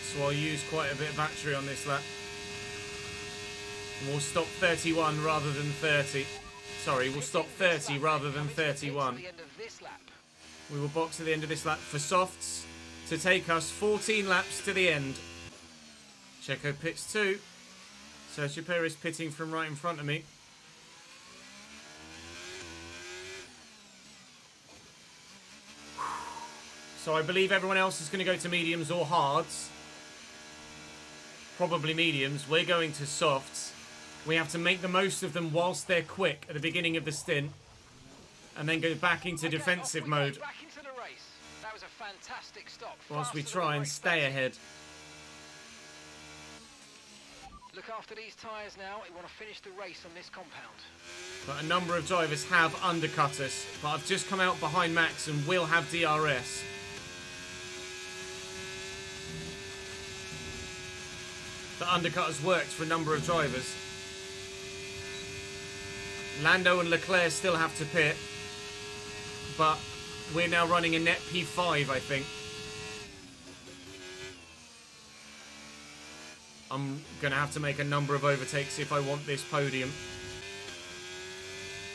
So I'll use quite a bit of battery on this lap. And we'll stop 31 rather than 30. Sorry, we'll stop 30 rather than 31. We will box at the end of this lap for softs to take us 14 laps to the end. Checo pits 2. Sergio Perez pitting from right in front of me. So I believe everyone else is going to go to mediums or hards. Probably mediums. We're going to softs. We have to make the most of them whilst they're quick at the beginning of the stint. And then go back into defensive mode. Back into the race. That was a fantastic stop. Whilst we try and stay ahead. Look after these tyres now. We want to finish the race on this compound. But a number of drivers have undercut us. But I've just come out behind Max and will have DRS. The undercut has worked for a number of drivers. Lando and Leclerc still have to pit. But we're now running a net P5, I think. I'm going to have to make a number of overtakes if I want this podium.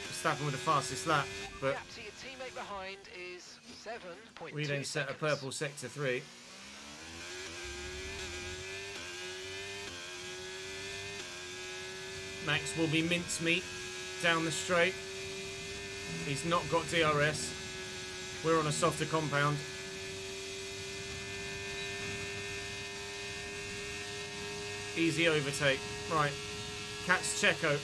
Verstappen with the fastest lap, but to your teammate behind is 7.2 we then set a purple sector 3. Max will be mincemeat down the straight. He's not got DRS. We're on a softer compound. Easy overtake. Right. Catch Checo.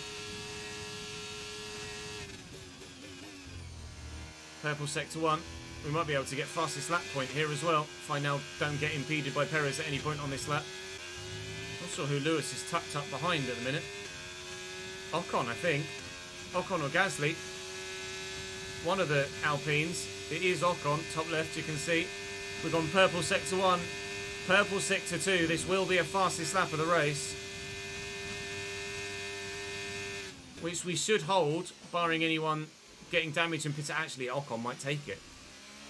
Purple sector 1. We might be able to get fastest lap point here as well. If I now don't get impeded by Perez at any point on this lap. Not sure who Lewis is tucked up behind at the minute. Ocon, I think. Ocon or Gasly. One of the Alpines. It is Ocon. Top left, you can see. We've gone purple sector 1. Purple sector 2. This will be a fastest lap of the race. Which we should hold, barring anyone getting damaged and pit. Actually, Ocon might take it.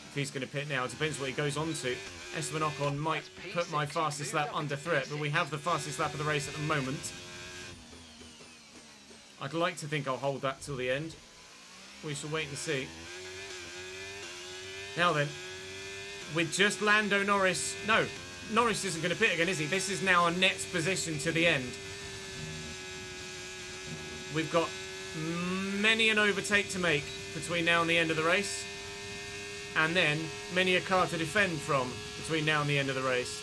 If he's going to pit now. It depends what he goes on to. Esteban Ocon might put my fastest lap under threat. But we have the fastest lap of the race at the moment. I'd like to think I'll hold that till the end. We shall wait and see. Now then, with just Lando Norris... No, Norris isn't going to pit again, is he? This is now a net position to the end. We've got many an overtake to make between now and the end of the race. And then many a car to defend from between now and the end of the race.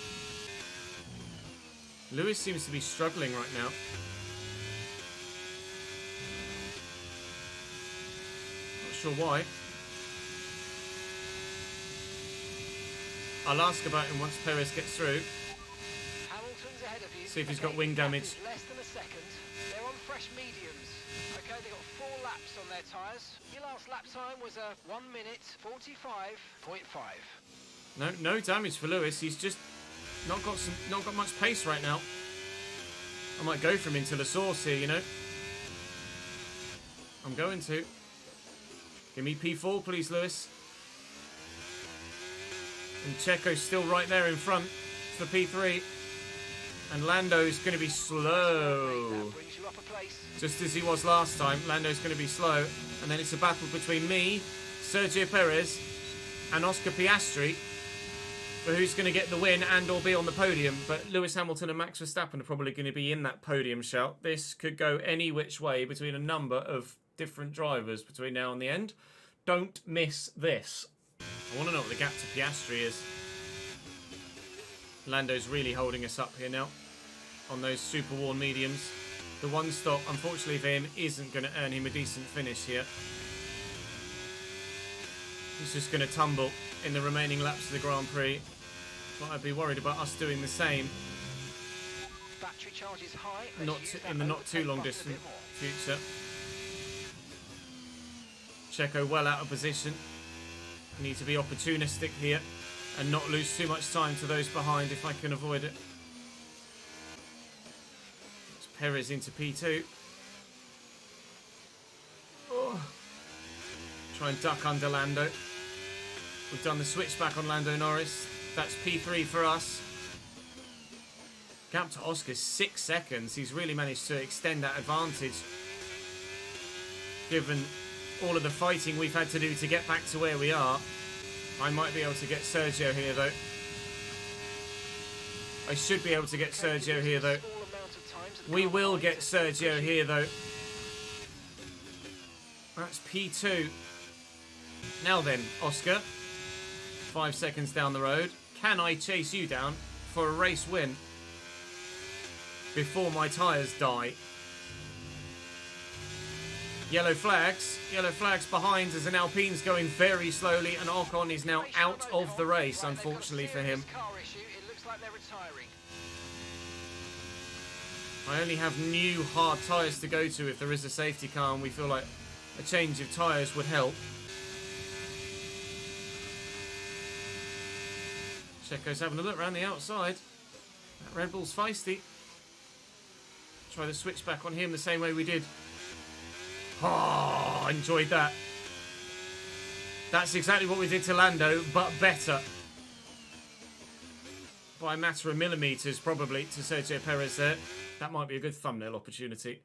Lewis seems to be struggling right now. Not sure why. I'll ask about him once Perez gets through. Hamilton's ahead of you. See if he's got wing damage. Less than a second. They're on fresh mediums. Okay, they've got 4 laps on their tyres. Your last lap time was a 1 minute 45.5. No damage for Lewis. He's just not got much pace right now. I might go for him into the source here, you know. I'm going to. Give me P4, please, Lewis. And Checo's still right there in front for P3. And Lando's going to be slow. Just as he was last time, Lando's going to be slow. And then it's a battle between me, Sergio Perez, and Oscar Piastri for who's going to get the win and or be on the podium. But Lewis Hamilton and Max Verstappen are probably going to be in that podium shout. This could go any which way between a number of different drivers between now and the end. Don't miss this. I want to know what the gap to Piastri is. Lando's really holding us up here now on those super worn mediums. The one stop, unfortunately for him, isn't going to earn him a decent finish here. He's just going to tumble in the remaining laps of the Grand Prix. But I'd be worried about us doing the same. Battery charge is high. In the not too long distant future. Checo well out of position. Need to be opportunistic here and not lose too much time to those behind if I can avoid it. It's Perez into P2. Oh. Try and duck under Lando. We've done the switchback on Lando Norris. That's P3 for us. Gap to Oscar 6 seconds. He's really managed to extend that advantage. Given all of the fighting we've had to do to get back to where we are. I might be able to get Sergio here though. I should be able to get Sergio here though. We will get Sergio here though. That's P2. Now then, Oscar. 5 seconds down the road. Can I chase you down for a race win before my tyres die? Yellow flags behind as an Alpine's going very slowly and Ocon is now out of the race, unfortunately for him. I only have new hard tyres to go to if there is a safety car and we feel like a change of tyres would help. Checo's having a look around the outside. That Red Bull's feisty. Try the switchback on him the same way we did. Oh, enjoyed that. That's exactly what we did to Lando, but better. By a matter of millimetres, probably, to Sergio Perez there. That might be a good thumbnail opportunity.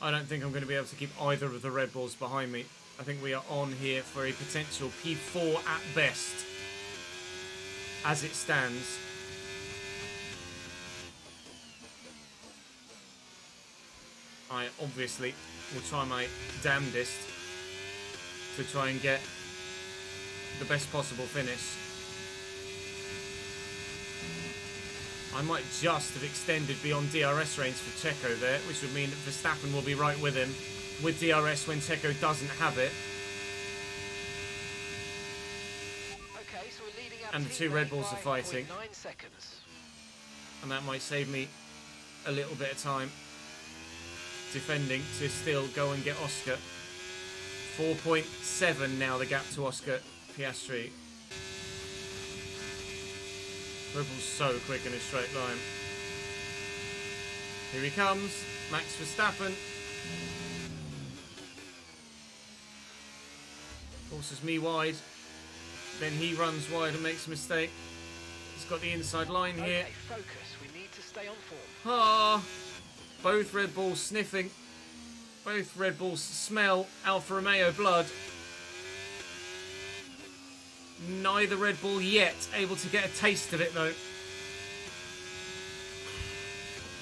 I don't think I'm going to be able to keep either of the Red Bulls behind me. I think we are on here for a potential P4 at best. As it stands. I obviously will try my damnedest to try and get the best possible finish. I might just have extended beyond DRS range for Checo there, which would mean that Verstappen will be right with him with DRS when Checo doesn't have it. Okay, so we're leading And the two Red Bulls are fighting. 9 seconds. And that might save me a little bit of time defending to still go and get Oscar. 4.7 now the gap to Oscar Piastri. Red Bull's so quick in a straight line. Here he comes, Max Verstappen. Forces me wide. Then he runs wide and makes a mistake. He's got the inside line here. Okay, focus. We need to stay on form. Ah, both Red Bulls sniffing. Both Red Bulls smell Alfa Romeo blood. Neither Red Bull yet able to get a taste of it, though.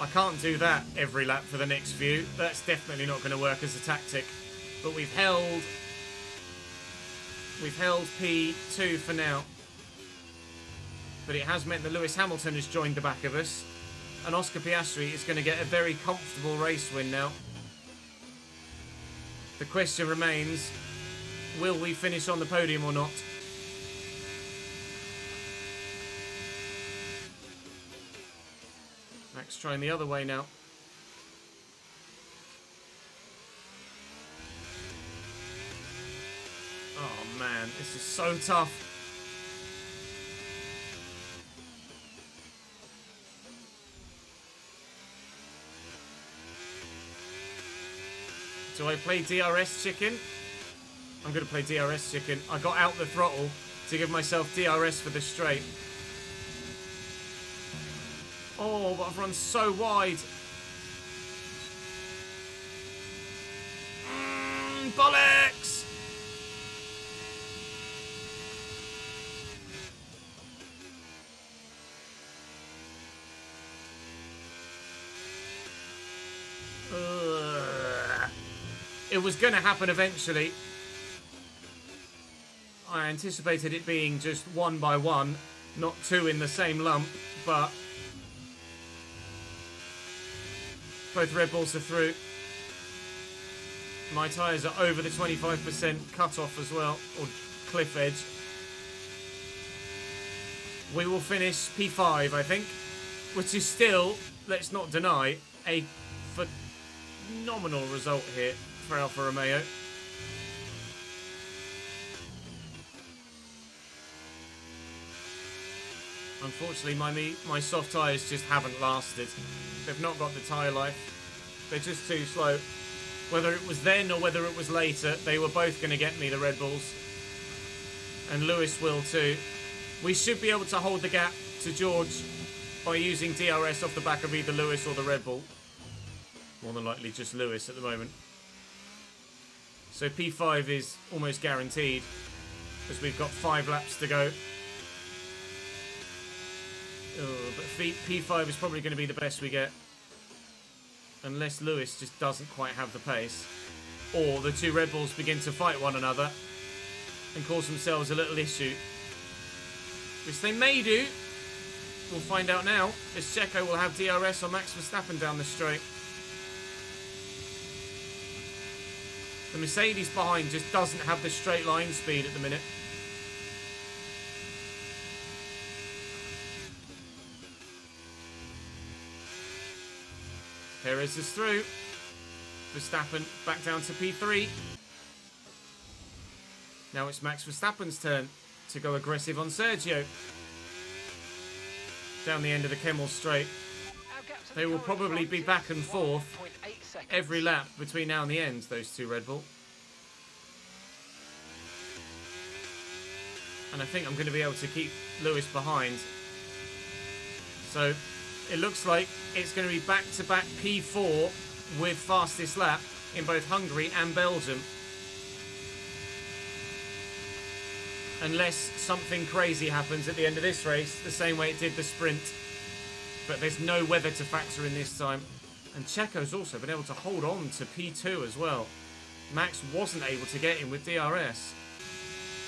I can't do that every lap for the next few. That's definitely not going to work as a tactic. But we've held P2 for now. But it has meant that Lewis Hamilton has joined the back of us. And Oscar Piastri is going to get a very comfortable race win now. The question remains, will we finish on the podium or not? Max trying the other way now. Oh man, this is so tough. Do I play DRS chicken? I'm going to play DRS chicken. I got out the throttle to give myself DRS for the straight. Oh, but I've run so wide. Bollocks! It was going to happen eventually. I anticipated it being just one by one, not two in the same lump, but both Red Bulls are through. My tyres are over the 25% cut-off as well, or cliff edge. We will finish P5, I think, which is still, let's not deny, a phenomenal result here for Alfa Romeo. Unfortunately, my soft tyres just haven't lasted. They've not got the tyre life. They're just too slow. Whether it was then or whether it was later, they were both going to get me, the Red Bulls. And Lewis will too. We should be able to hold the gap to George by using DRS off the back of either Lewis or the Red Bull. More than likely just Lewis at the moment. So P5 is almost guaranteed, as we've got 5 laps to go. But P5 is probably going to be the best we get. Unless Lewis just doesn't quite have the pace. Or the two Red Bulls begin to fight one another and cause themselves a little issue. Which they may do. We'll find out now, as Checo will have DRS on Max Verstappen down the straight. The Mercedes behind just doesn't have the straight line speed at the minute. Perez is through. Verstappen back down to P3. Now it's Max Verstappen's turn to go aggressive on Sergio. Down the end of the Kemmel straight. They will probably be back and forth every lap between now and the end, those two Red Bull. And I think I'm going to be able to keep Lewis behind. So it looks like it's going to be back-to-back P4 with fastest lap in both Hungary and Belgium. Unless something crazy happens at the end of this race, the same way it did the sprint. But there's no weather to factor in this time. And Checo's also been able to hold on to P2 as well. Max wasn't able to get in with DRS.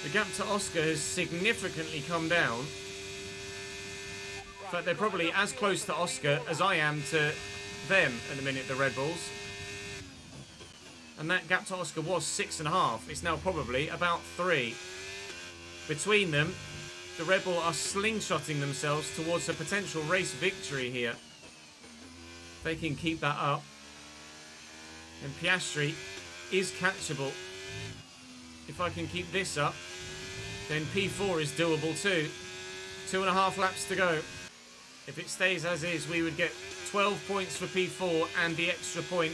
The gap to Oscar has significantly come down. In fact, they're probably as close to Oscar as I am to them at the minute, the Red Bulls. And that gap to Oscar was 6.5. It's now probably about 3. Between them, the Red Bull are slingshotting themselves towards a potential race victory here. They can keep that up. And Piastri is catchable. If I can keep this up, then P4 is doable too. 2.5 laps to go. If it stays as is, we would get 12 points for P4 and the extra point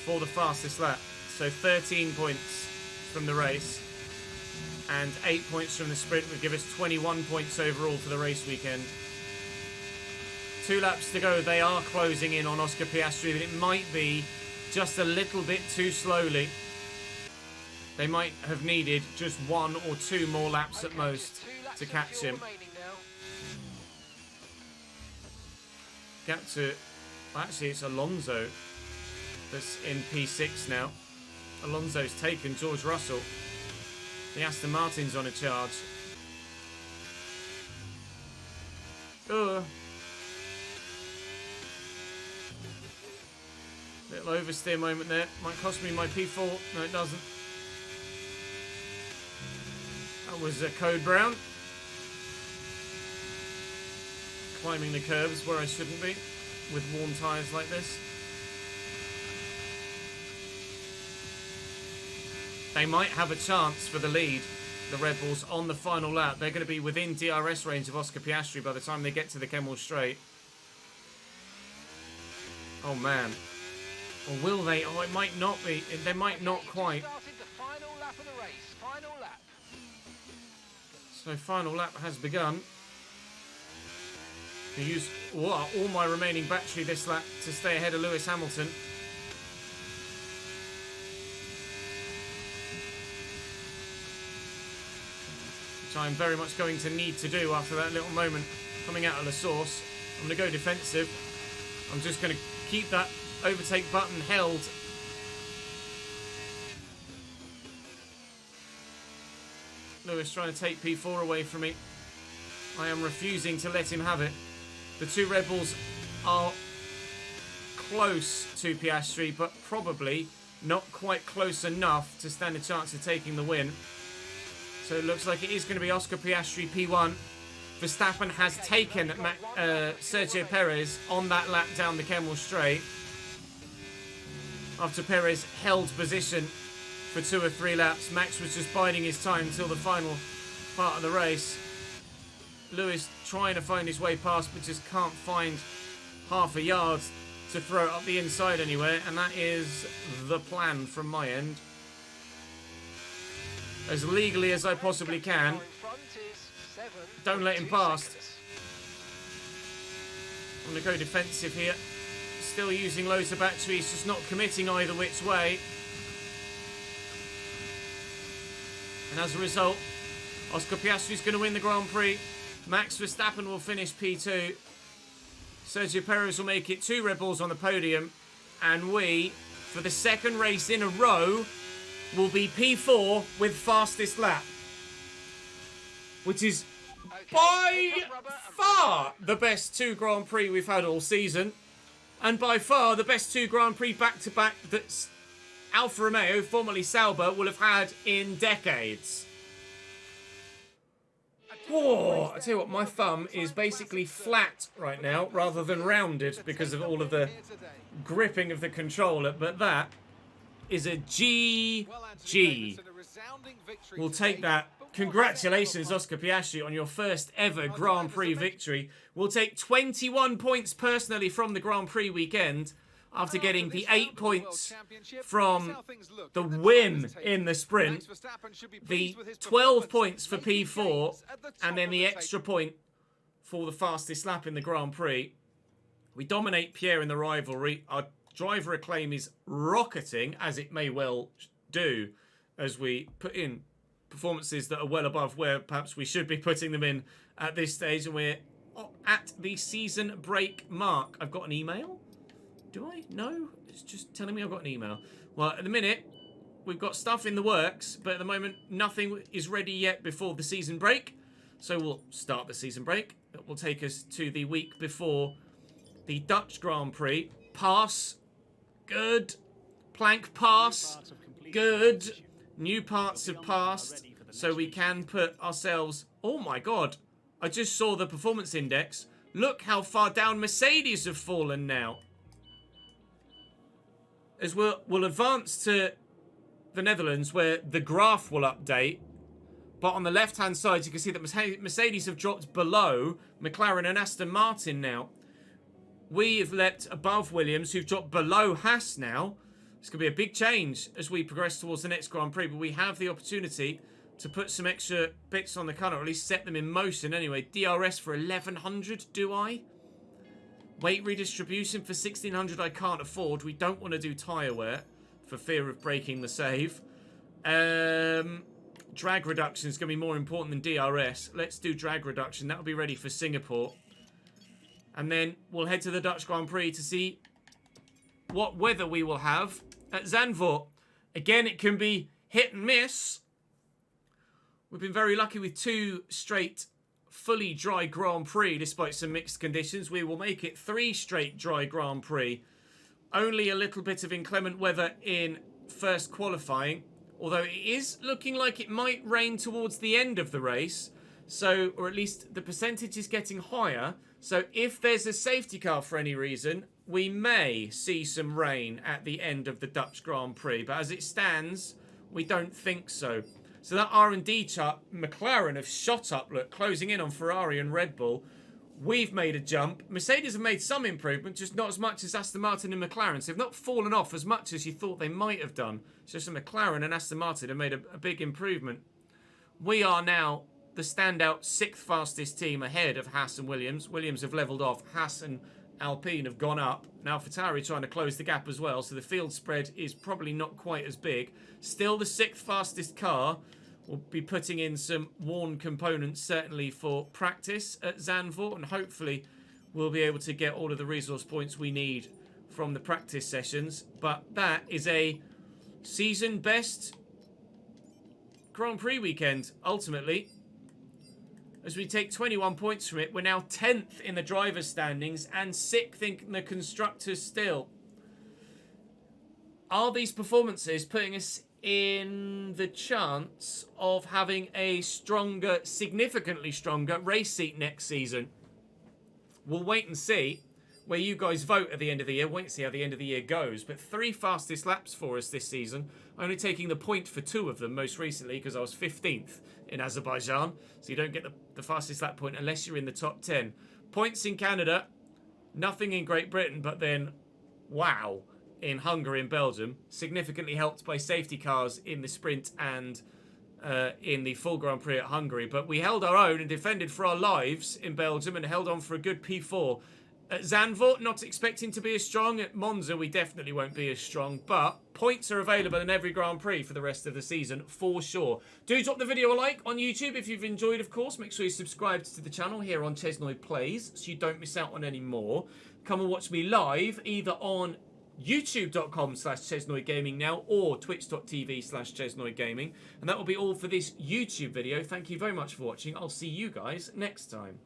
for the fastest lap. So 13 points from the race. And 8 points from the sprint would give us 21 points overall for the race weekend. 2 laps to go. They are closing in on Oscar Piastri, but it might be just a little bit too slowly. They might have needed just 1 or 2 more laps at most to catch him. Gap to... Actually, it's Alonso that's in P6 now. Alonso's taken George Russell. The Aston Martin's on a charge. Little oversteer moment there. Might cost me my P4. No, it doesn't. That was Code Brown. Climbing the curves where I shouldn't be with warm tyres like this. They might have a chance for the lead, the Red Bulls, on the final lap. They're going to be within DRS range of Oscar Piastri by the time they get to the Kemmel Straight. Oh, man. Or will they? Oh, it might not be. They might not quite. So, final lap has begun. I use all my remaining battery this lap to stay ahead of Lewis Hamilton. Which I'm very much going to need to do after that little moment coming out of the source. I'm going to go defensive. I'm just going to keep that overtake button held. Lewis trying to take P4 away from me. I am refusing to let him have it. The 2 Red Bulls are close to Piastri, but probably not quite close enough to stand a chance of taking the win. So it looks like it is going to be Oscar Piastri P1. Verstappen has taken Sergio Perez on that lap down the Kemmel Straight. After Perez held position for 2 or 3 laps, Max was just biding his time until the final part of the race. Lewis trying to find his way past, but just can't find half a yard to throw it up the inside anywhere, and that is the plan from my end. As legally as I possibly can. Don't let him past. I'm going to go defensive here. Still using loads of batteries, just not committing either which way. And as a result, Oscar Piastri is going to win the Grand Prix. Max Verstappen will finish P2. Sergio Perez will make it 2 Red Bulls on the podium. And we, for the 2nd race in a row, will be P4 with fastest lap. Which is by far the best 2 Grand Prix we've had all season. And by far the best 2 Grand Prix back-to-back that Alfa Romeo, formerly Sauber, will have had in decades. Whoa, I tell you what, my thumb is basically flat right now rather than rounded because of all of the gripping of the controller. But that is a GG. We'll take that. Congratulations, Oscar Piastri, on your first ever Grand Prix victory. We'll take 21 points personally from the Grand Prix weekend after getting the 8 points from the win in the sprint, the 12 points for P4, and then the extra point for the fastest lap in the Grand Prix. We dominate Pierre in the rivalry. Our driver acclaim is rocketing, as it may well do, as we put in performances that are well above where perhaps we should be putting them in at this stage, and we're at the season break mark. I've got an email. Do I? No? It's just telling me I've got an email. Well, at the minute, we've got stuff in the works, but at the moment, nothing is ready yet before the season break. So we'll start the season break. That will take us to the week before the Dutch Grand Prix. Pass. Good. Plank pass. Good. New parts have passed. So we can put ourselves... Oh my God. I just saw the performance index. Look how far down Mercedes have fallen now. As we'll advance to the Netherlands, where the graph will update. But on the left-hand side, you can see that Mercedes have dropped below McLaren and Aston Martin now. We have leapt above Williams, who've dropped below Haas now. It's going to be a big change as we progress towards the next Grand Prix. But we have the opportunity to put some extra bits on the car, or at least set them in motion anyway. DRS for 1100, do I? Weight redistribution for 1600 I can't afford. We don't want to do tyre wear for fear of breaking the save. Drag reduction is going to be more important than DRS. Let's do drag reduction. That'll be ready for Singapore. And then we'll head to the Dutch Grand Prix to see what weather we will have at Zandvoort. Again, it can be hit and miss. We've been very lucky with 2 straight fully dry Grand Prix despite some mixed conditions. We will make it 3 straight dry Grand Prix. Only a little bit of inclement weather in first qualifying, although it is looking like it might rain towards the end of the race. So, or at least the percentage is getting higher. So if there's a safety car for any reason, we may see some rain at the end of the Dutch Grand Prix. But as it stands, we don't think so. So that R&D chart, McLaren have shot up, look, closing in on Ferrari and Red Bull. We've made a jump. Mercedes have made some improvement, just not as much as Aston Martin and McLaren. So they've not fallen off as much as you thought they might have done. It's just that McLaren and Aston Martin have made a big improvement. We are now the standout 6th fastest team ahead of Haas and Williams. Williams have levelled off. Haas and Alpine have gone up. Now AlphaTauri trying to close the gap as well. So the field spread is probably not quite as big. Still the 6th fastest car. We'll be putting in some worn components certainly for practice at Zandvoort. And hopefully we'll be able to get all of the resource points we need from the practice sessions. But that is a season best Grand Prix weekend, ultimately. As we take 21 points from it, we're now 10th in the driver's standings and 6th in the constructors still. Are these performances putting us in the chance of having a stronger, significantly stronger race seat next season? We'll wait and see where you guys vote at the end of the year. Wait and see how the end of the year goes. But 3 fastest laps for us this season. Only taking the point for 2 of them most recently because I was 15th in Azerbaijan. So you don't get the fastest lap point unless you're in the top 10. Points in Canada. Nothing in Great Britain, but then, wow, in Hungary and Belgium. Significantly helped by safety cars in the sprint and in the full Grand Prix at Hungary. But we held our own and defended for our lives in Belgium and held on for a good P4. At Zandvoort, not expecting to be as strong. At Monza, we definitely won't be as strong. But points are available in every Grand Prix for the rest of the season, for sure. Do drop the video a like on YouTube if you've enjoyed, of course. Make sure you subscribe to the channel here on ChesnoidPlays so you don't miss out on any more. Come and watch me live, either on youtube.com/ChesnoidGaming now or twitch.tv/ChesnoidGaming. And that will be all for this YouTube video. Thank you very much for watching. I'll see you guys next time.